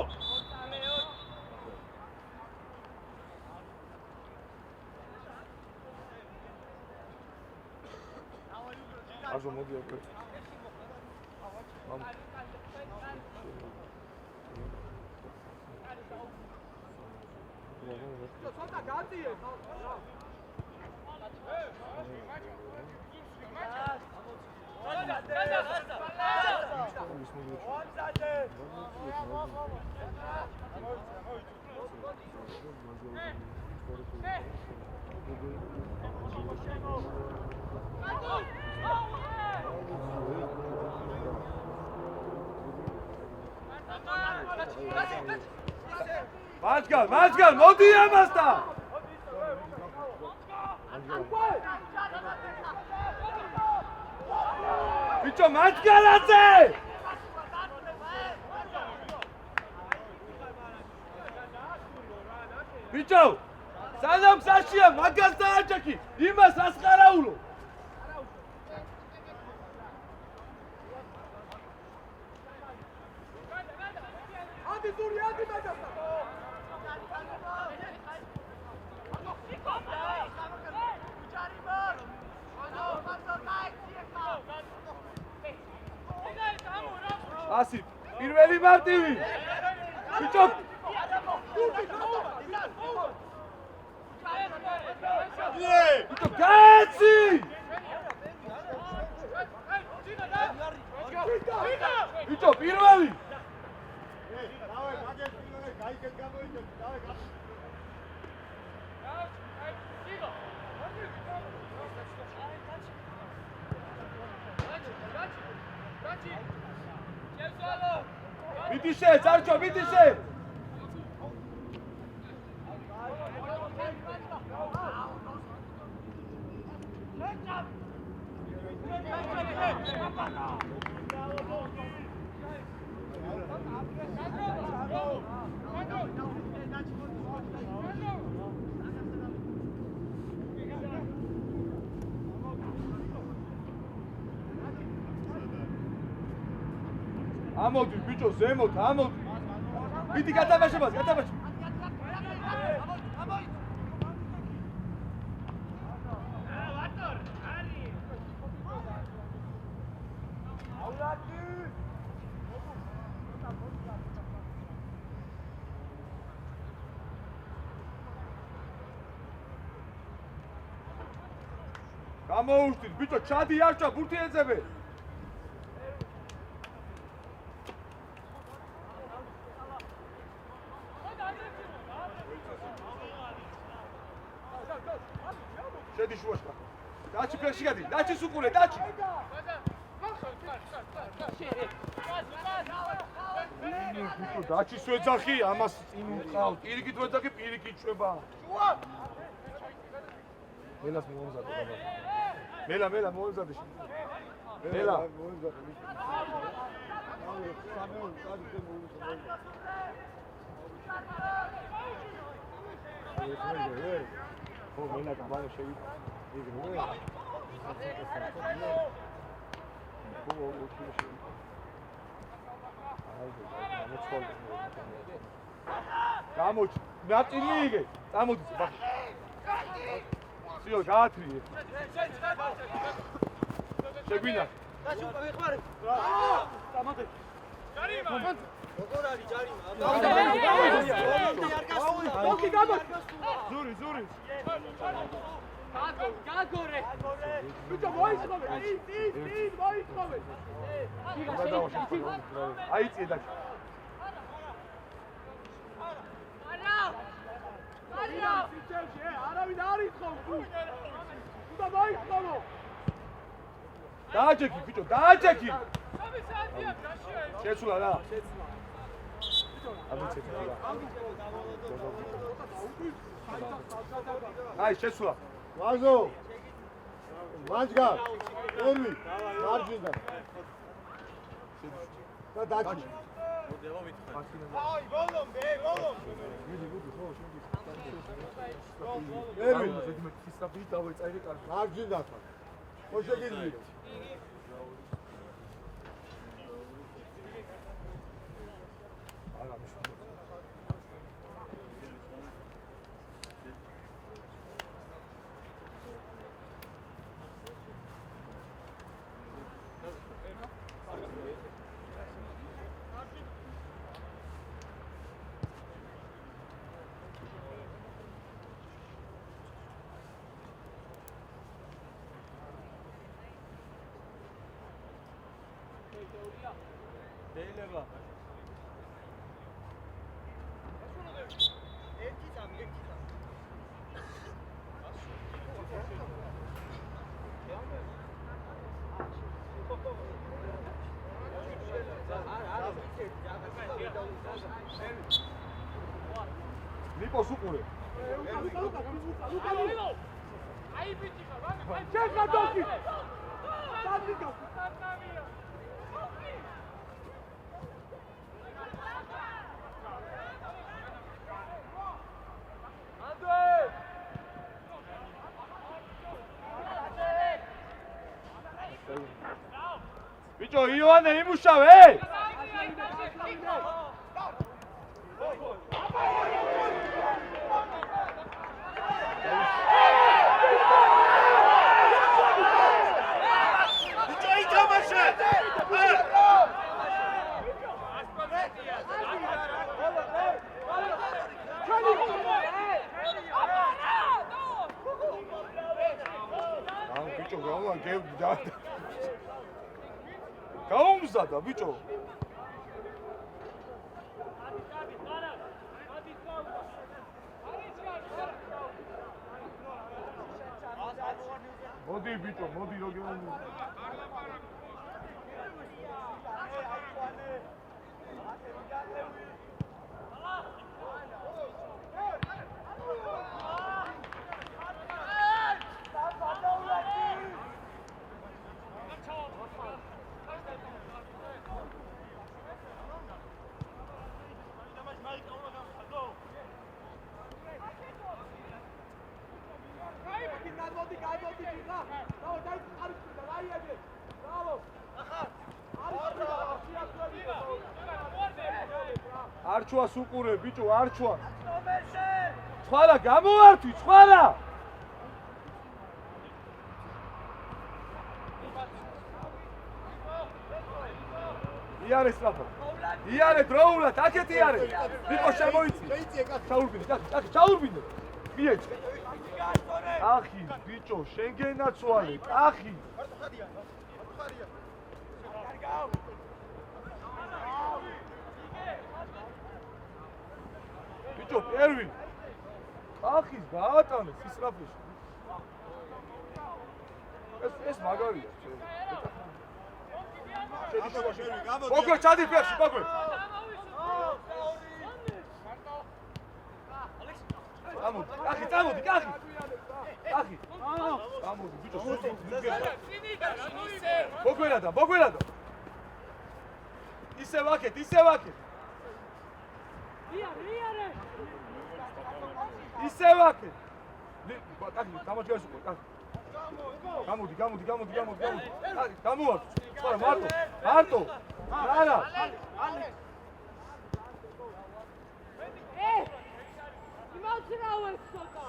აზო მოდი ოკე ცოტა გაწიე მასგალ მოდი ამასთან ბიჭო მასგალაზე ბიჭო სანამ საშია მაგას დააჭექი იმას ასყარაულო ადი ზური ადი მაგასა ასი პირველი მარტივი ბიჭო ბიჭო კაცი ბიჭო პირველი დავე მაგეს პირველი გაიგეთ გამოიგეთ დავე მიდიშე წარჩო მიდიშე ამოდი ბიჭო ზემოთ ამოდი მიდი გადაბაშებას გადაბაშ გამოუშტით ბიჭო ჩადი არჩა ბურთი ეძებე შედი შუაშკა დაჩი ფეხში გადი დაჩი სუყურე დაჩი ბიჭო დაჩი სვეძახი ამას წინ უყავ პირიქით ვეძახი პირიქით შვება მელას მოუმზადე მელა მოუმზადე მელა ხო მელა გამარო შევიდა გამოჩ ნატილი იგე წამოდი ბახ სიო გაათრიე შეგვინა ზური გაგორე ბიჭო მოიწოვე ის მოიწოვე აიწე და არავინ არ ითხოვ თუ და მოიწოვო დააჭექი ბიჭო დააჭექი შეცვლა რა აი შეცვლა ვაზო მაჯგა ერვი მარჯვიდან და დაჭი ერვი მარჯვიდან ხო შეგიძლია დეილება ნიკოს უყურე აი ბიჭი ხარ ჩეკა დოკი სადიკა ბიჭო იოანე იმუშავე გაუმზადა ბიჭო მოდი ბიჭო მოდი როგორ არჩვას უყურე ბიჭო არჩვა ცხვარა გამოვართვი ცხვარა იარე სწრაფად იარე დროულად აქეთ იარე ნიკო შემოიცი ჩაურბინე კახი ჩაურბინე მიეჭ კახი ბიჭო შენგენა ცვალე კახი ბიჭო პერვი კახის გაატანე სისრაფეში ეს მაგარია ბოგვე ჩადი ფეხში ბოგვე ამოდი კახი წამოდი კახი კახი ამოდი ბიჭო ბოგვერადა ისევ აქეთ ისევ აქეთ კახი გამოჩგარს უკვე კახი გამოდი. გამოვარ. სხვა მარტო. არა. იმავცრავე ცოტა.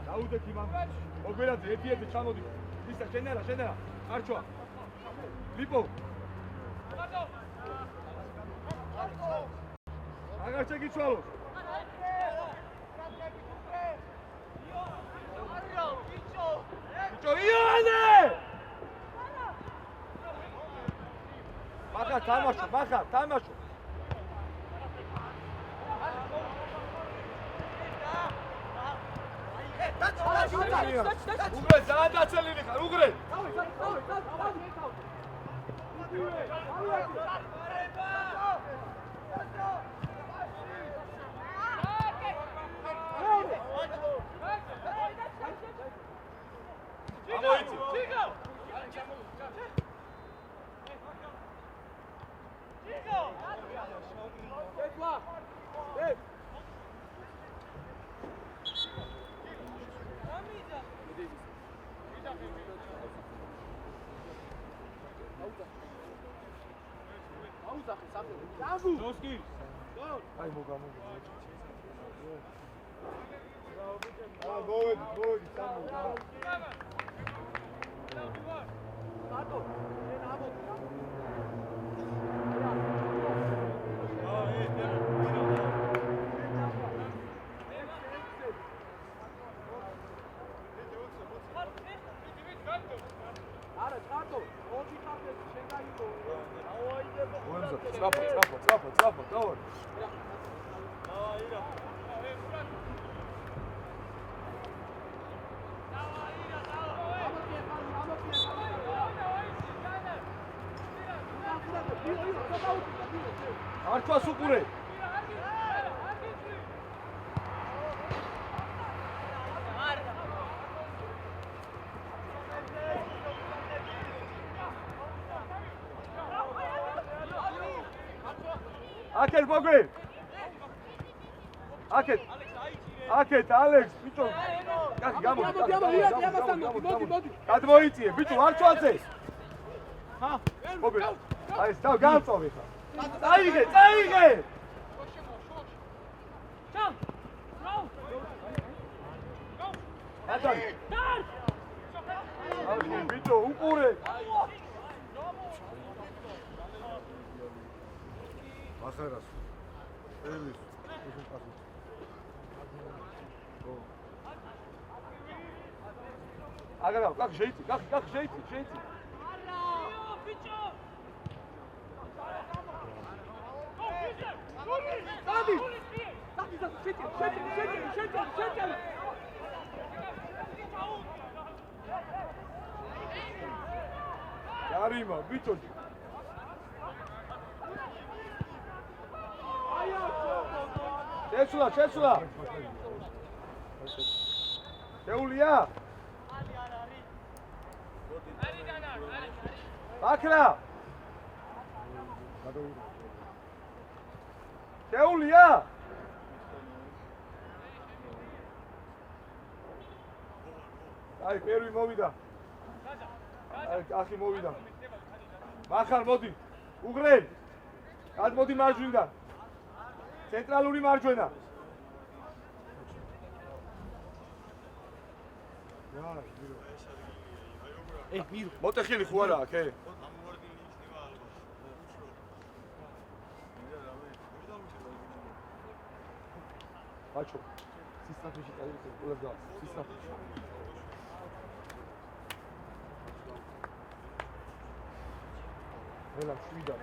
დაუდეთ იმან. ოგერაძე ერთ-ერთი ჩამოდი. ისა შენერა. არჩვა. ლიპო. აღარ შეგიცვალოს. ბიჭო იონე! მახარ თამაშო. უგრე ძალიან დაცელილი ხარ, უგრე. Doski. Ai mogamo. მოვედი, სამო. Трапа, давай. Arpa sukure. Akет მოგე. Aket Alex, ბიჭო. მოდი. გადმოიწიე, ბიჭო, არ ჩვალზე. ჰა, მოგე. აი, სთავ გავწოვე ხა. წაიღე. ჩავ. გადაი. აი, ბიჭო, უყურე. ახერას. ელის. ეს პასი. აგარა, კახ შეიცი. არა, ბიჭო. დადი. Yarima, ბიჭო. შეცვლა. შეულია. აკრა. შეულია. აი, პირველი მოვიდა. აი, ახი მოვიდა. მახარ მოდი. უგრე. გადმოდი მარჯვნიდან. ცენტრალური მარჯვენა. მირო. მოტეხილი ხო არა აქ? ბაჭო, სისტრაფეში წაიღე, ყველა და სისტრაფეში. ელა შვიდა.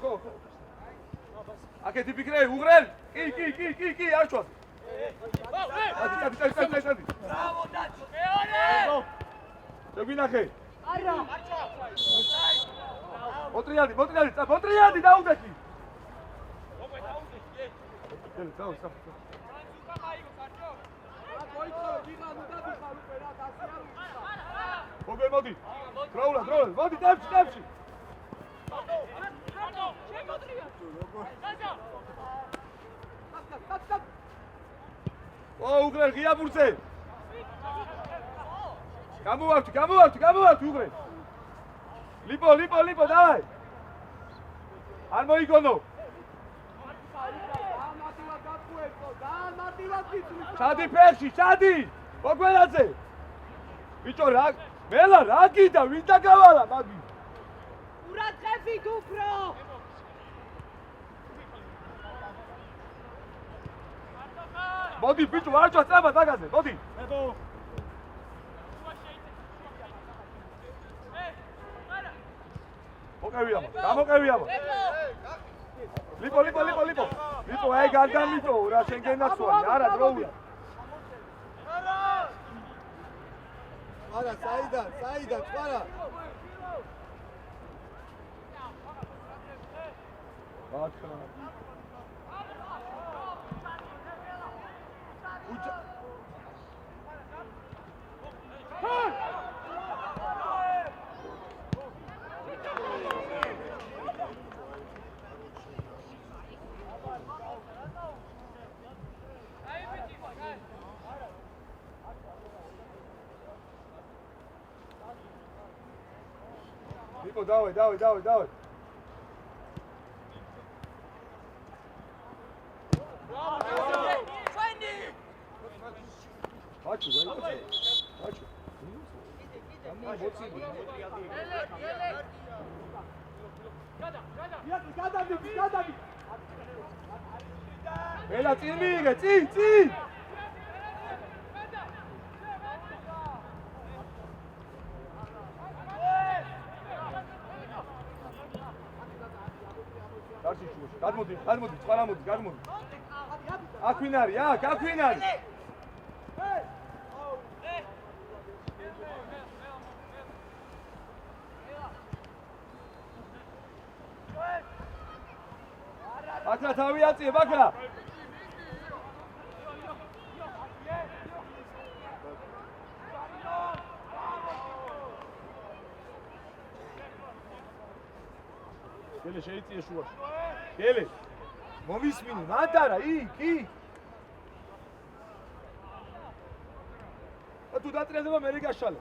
ხო. აკეთი ფიქრე, უღრელ. კი, არ ჩვას. წადი. ბრავო დაცო. მეორე. შეგვინახე. არა. მოტრიადი დაუდექი. დაუ. მოიწოვე, დიხარ უკვე რა დასია რუსა. მოგე მოდი. დროულად, მოდი ტემპში. უღრელ ღიაბურზე. გამოვართ უღრელ. ლიპო, დავაი. არ მოიგონო. ჩადი ფერში, მოგვენაძე. ბიჭო რა, მელა რა გიდა, ვინ დაგავალა მაგი? ურაცხებით უფრო. მოდი ბიჭო, არ ჩვა წაბა დაგაზე, მოდი. გამოკევია. ლიპო. ლიპო, აი გარგამიტო, რა შენ გენაცვალე, არა დროულად. არა, საიდან, ხარა. ბაჩა. ლიპო, დავай. ბაჩო. გადადი. ელა წინ მიიღე, წინ. გადმოდი, წყარა მოდი, გადმოდი. აქ ვინ არის? აკრა თავი აწიე, ბაკრა. გელე შეიწიე შუაში. გელე. მომისმინე, მანდარა, იქ. თუ დატრიალდება მე გაშალე.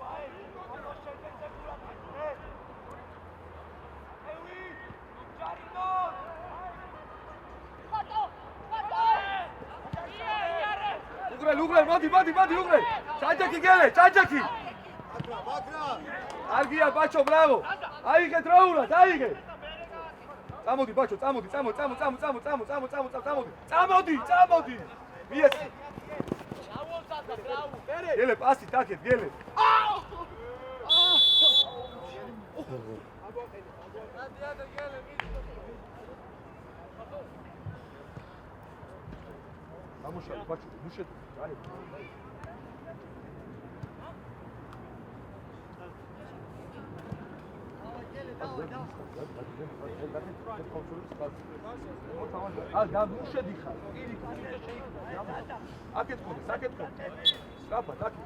უღრელ, მოდი, უღრელ. ჩაჯაკი გელე. ბაქრა. არგია ბაჩო, ბრავო. აიღე დროულად. წამოდი ბაჩო, წამოდი. მიესწრე. გელე პასი დაგეთ, გელე. ამუშავე ბაჩო, მუშეთ. აი. გამუშედი ხარ. აკეთ ხომ. სტრაფად, აკეთ.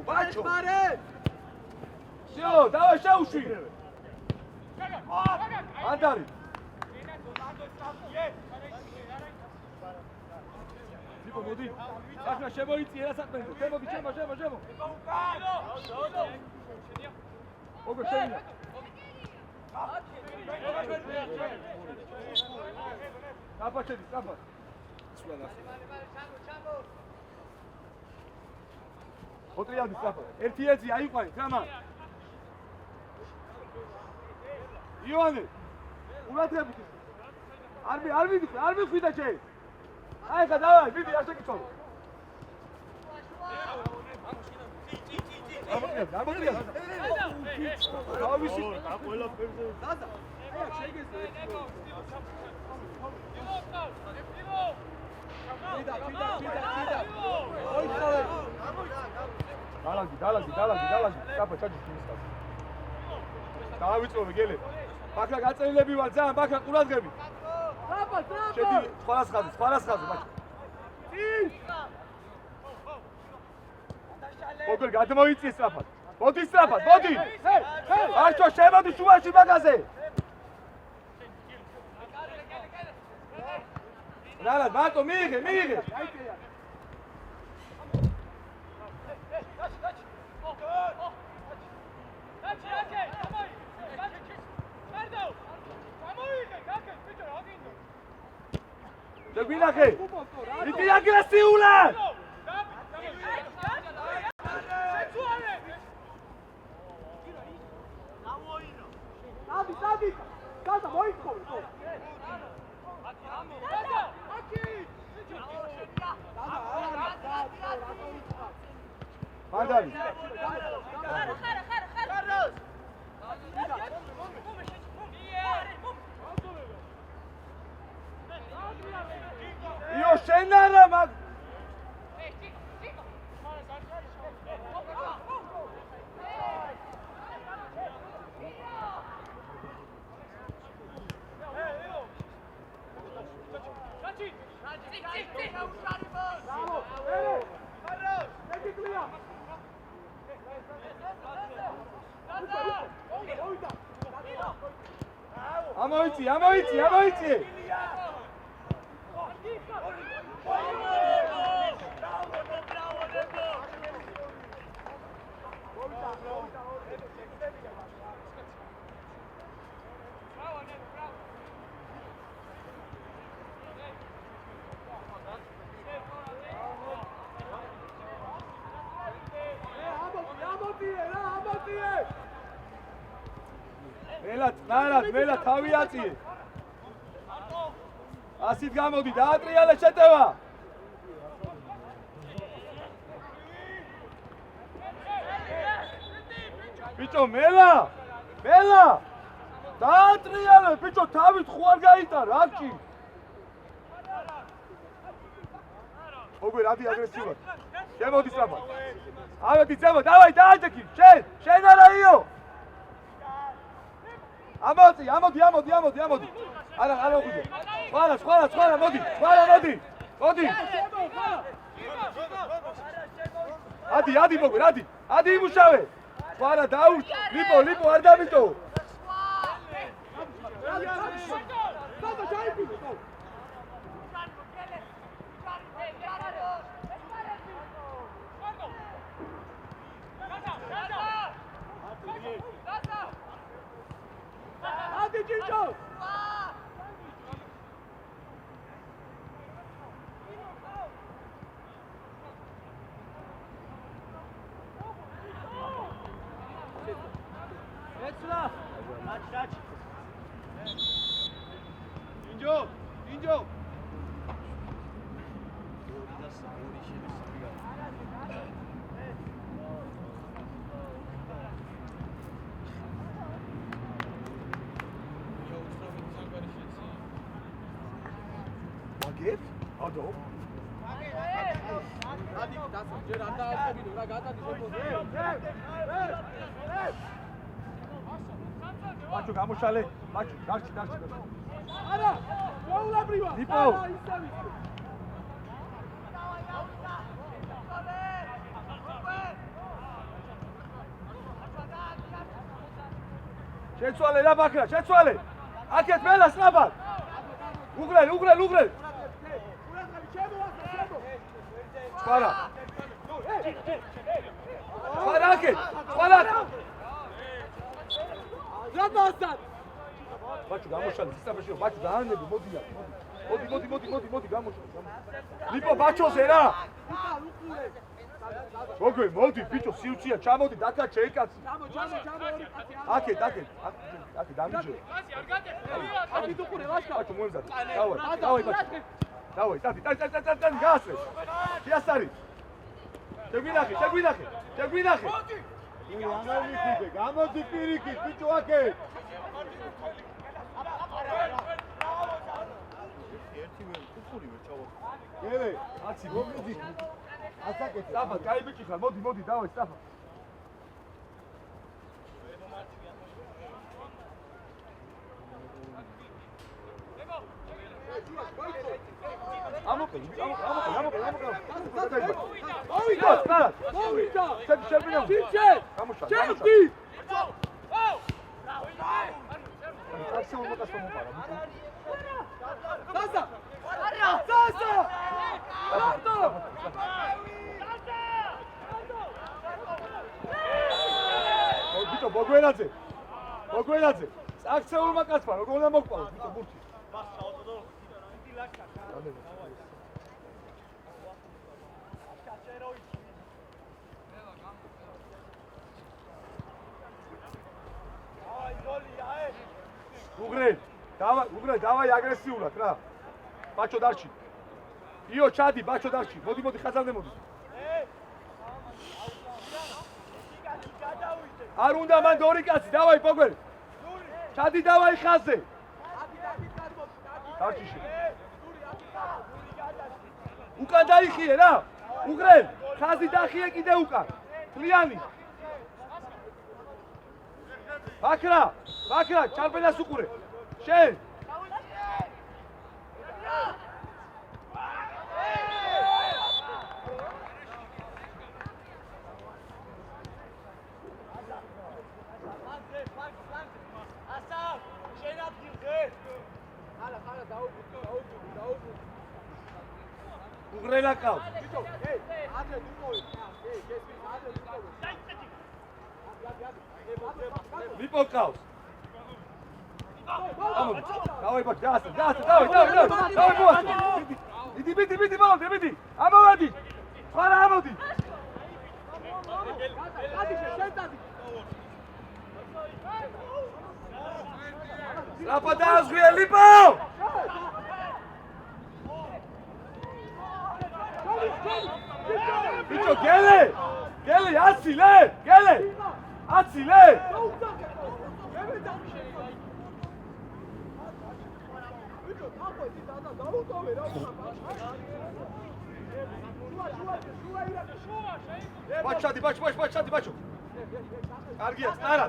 ბაჩო. всё, давай შაუშვი. ანდარი. ლიპო მოდი. ახლა შემოიწიე რა საქმეზე. შემო. ოგო შეინა. აფაჩები, აფა. სვლა. ოტრიადი აფა. ერთი ეძი აიყვანი, თამა. ივანე. ურათები. არ მიხვიდა ჩე. აი ხა დავაი, ვიდი არ შეკიცო. გამოკლია. თავისი დალაგი. საფა ჩაჯი იმისკაც. დავიწოვე გელე. ბაქა გაწეილები ვარ ძალიან, ბაქა ყურადღები. შედი სხვადასხვა ბაქა. მოგერ გადმოიწიე სწრაფად. მოდი სწრაფად, მოდი. არჩო შემოდი შუაში მაგაზე. რა, მარტო მიიღე. Seguinake! Iti aggressiula! Sabi! Calma, moiko! Mandali! Io scendere ma Amoici! მელა თავი აწიე. ასით გამოდი, დაატრიალე შეტევა. ბიჭო, მელა! დაატრიალე, ბიჭო, თავით ხوار გაიტარო, აქში. მოგერ ადი აგრესიულად. შემოდი სწრაფად. ავედი ძემო, დავაი, დააჯექი. შენ არაიო. ამოდი. არა უხუძე. სხვანა, მოდი. ადი მოგერ, ადი იმუშავე. სხვანა დაურჩ, ლიპო არ დამიტო. Adi Gicho! Touch. Injo! Magib? Ado? Macho, გამოშალე. Macho, დარჩი. არა, მოულებრივა. ლიპო. შეცვალე რა ბაქრა, შეცვალე. აქეთ მელა სწრაფად. უგრელ. Spara! Radostan! Baču, gamošali, sistemašio, baču, danebi, modija. Modi, gamošali. Lipo, bačo se, ra! Ogoj, modi, pičo, silčija, čamodi, daka, čekac. Ake, damiđe. Baču, mojem zad. Davoj, baču. Davoj, tati, gase. Ja stari. Čeg vinahe. აღარ მიხიდე, გამოდი პირიქით, ბიჭო აქე. ერთი ვერ კუხური ვერ ჩავაწყო. გელე, აცი მოგვიდი. ასაკეთე. სტაფა, კაი ბიჭი ხარ, მოდი, დავაი სტაფა. ამოკე. მოვიდა! შეფინო. ჩიჩე! გამუშვა. ჩერდი! ასე უმაკას მომყარა. გაზა! გაზა! რატო? ბიჭო, ბოგვენაძე. აქცეულმა კაცმა როგორ უნდა მოგყავოს, ბიჭო, ბურთი. უგრე, დავაი აგრესიულად რა. ბაჩო დარჩი. იო, ჩადი, ბაჩო დარჩი. მოდი, ხაზამდე მოდი. არ უნდა მან ორი კაცი, დავაი პოგვერი. ჩადი დავაი ხაზზე. დარჩი შე. უკან დაიხიე რა. უგრე, ხაზი დახიე კიდე უკან. კლიანი. ბაქრა, ჩარბენას უყურე. შენ. უგრელა ყავს. ბიჭო, ადრე დუმოვი. ადრე დუმოვი. ლიპო ყავს. დავაი ბოჭ, დავაი. მიდი ბოლო, მიდი. ამოვადი. ხარა ამოდი. გადი შენ დადი. სტრაფა დააზღვია ლიპო. ბიჭო, გელე, აცილე. ბაჩო. კარგია, არა.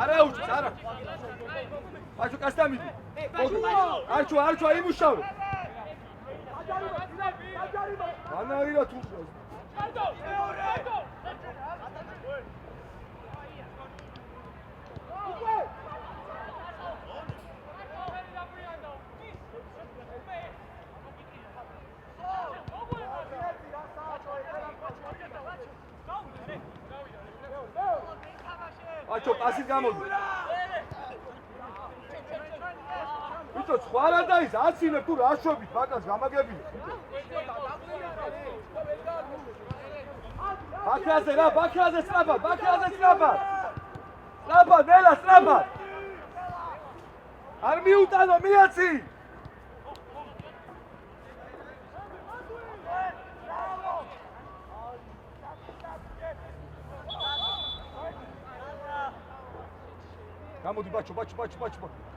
არა უჩის, არა. ბაჩო, კასტა მიდი. არჩვა იმუშავე. ანაირა თუ ბაჩო, პასი გამოდი. ბიჭო, სხვა რა დაის, აცილებ თუ რა შვებით, ბაკას გამაგებინე. ბაქრაზე სწრაფად. ნელა სწრაფად. არ მიუტანო, მიაცი. გამოდი ბაჩო.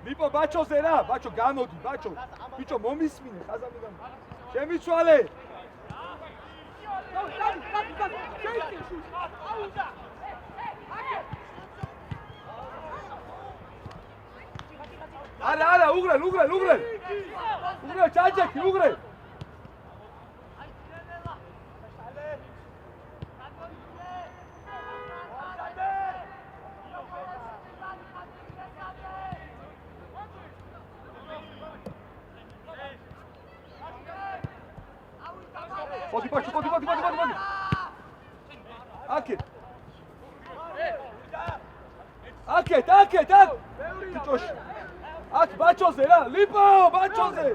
ლიპო ბაჩოზე რა, ბაჩო გამოდი, ბაჩო. ბიჭო, მომისმინე ხაზამდე. შემიცვალე. არა, უგრე. უგრე, ჩაჭექი, უგრე. მოდი ბაჩო. აკეთ. ბიჭოში. აქ ბაჩოზე რა, ლიპო, ბაჩოზე.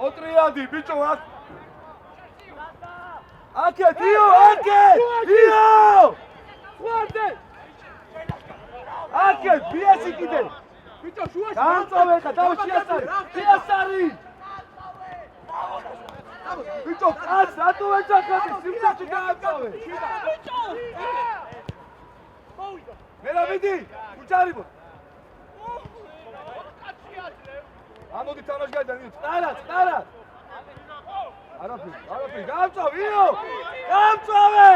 ოტრიადი, ბიჭო, აქ. აკეთ, იო. ვარდე. აკე ბიასი კიდე ბიჭო შუაში გამწოვე ხა თავი შეასარი შეასარი ბიჭო კაც რატო ეძახები სიმწაჩი გამწოვე მე რა მიდი უჯარიბო ამოდი თამაში გაიდან წარა არაფერი გამწოვიო გამწოვე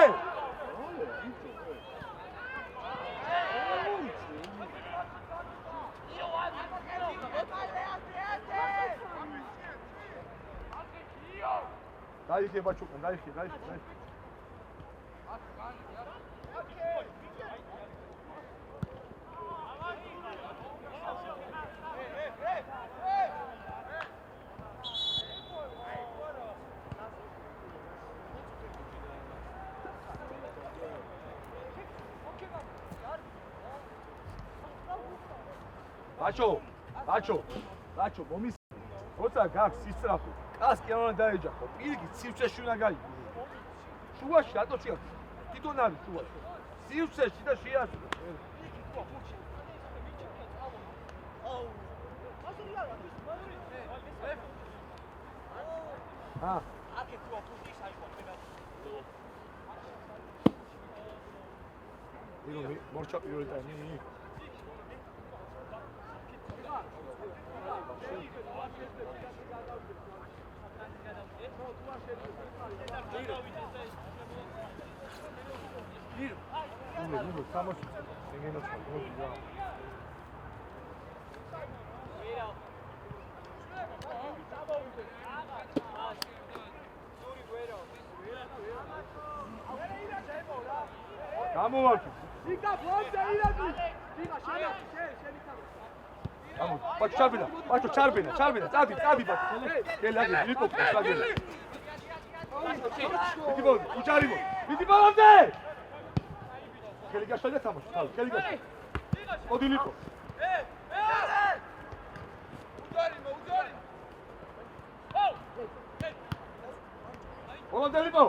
დაიხე ბაჩუკა დაიხე ბაჩო მომის როცა გაქვს ისწრაფო კას კი არ უნდა დაეჯახო პირიქით სივცეში უნდა გაიგო შუაში რატო შეა თვითონ არის შუაში სივცეში და შეასრულო აკე თუ აფუძის აიყო მე მორჩა პირველი ტაიმი გამოვარდი იკა ფონზე ირადი იკა შენაკი შენი გამო ბაჩო ჩარბინა წადი ბაჩო გელაგი ლიკო წადი მიდი ბოლომდე გელი გაშალე თამაში თავი გელი გაშალე მოდი ლიკო ბოლომდე ლიკო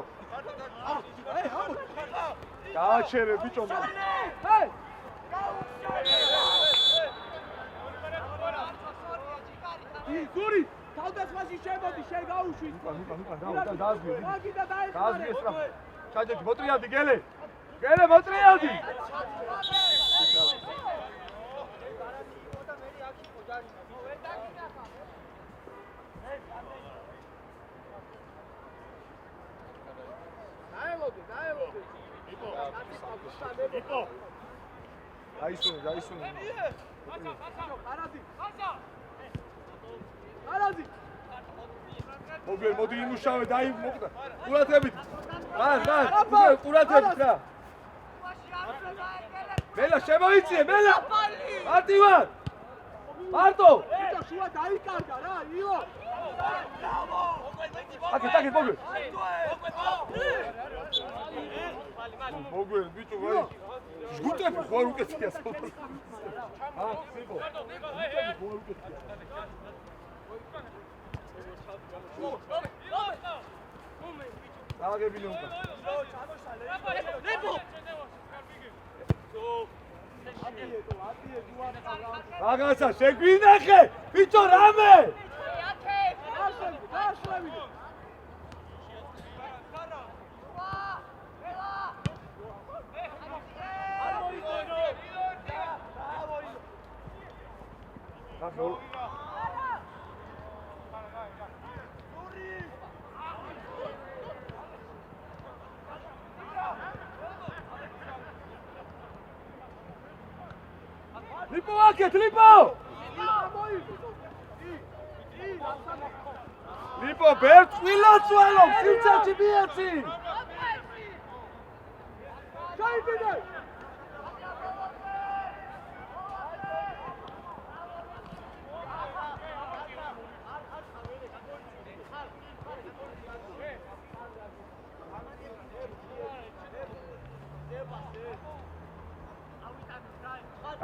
გააჩერე ბიჭო ზური თავდასხმაში შემოდი შენ გაუშვი დააზგე სწრაფ ჩაჯეჭი მოტრიალდი გელე მოტრიალდი დაელოდი დაისუნე არადი მოდი იმუშავე დაი მოკვდა ყურადღებით ყურადღებით რა მელა შემოიწიე მელა მარტივად მარტო ბიჭო შუა დაიკარგა რა იო აკეთ მოგვე ბიჭო ვაი ჟგუტები ხوار უკეთია სოფლ სიბო დაგებინე უკვე რაღაცა შეგვინახე ბიჭო რამე ლიპო აკეთ ლიპო ბერწვილაცვალო სიცოცხლე ბიაცი ჩაიგდე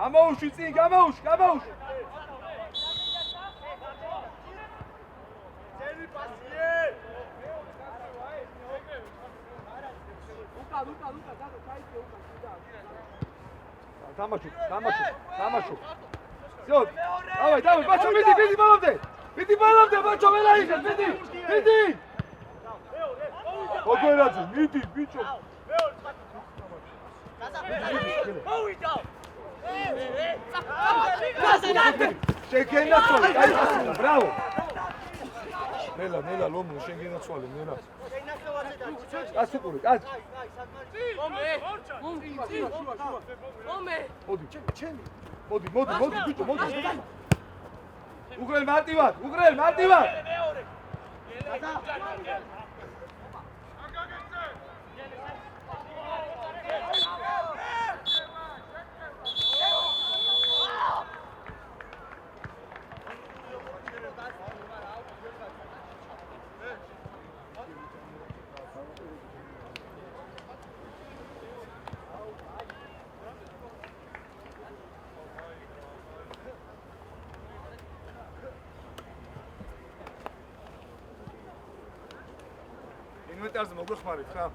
გამოუშვი წინ გამოუშვი ძელი პასიე უკა დადო ჩაიგდე უკა თამაშო. всё, давай, ბაჩო, მიდი ბოლომდე. მიდი ბოლომდე, ბაჩო, ველა იღებს, მიდი. ოგერაძე, მიდი, ბიჭო. შეგენაცვალე, კაი გასულა, ბრავო. ნელა, ლომო, შეგენაცვალე, ნელა. გასუყური, კაც. მოდი, ბიჭო, მოდი. უგრელ მარტივად. ინვენტარზე მოგვეხმარით ხა?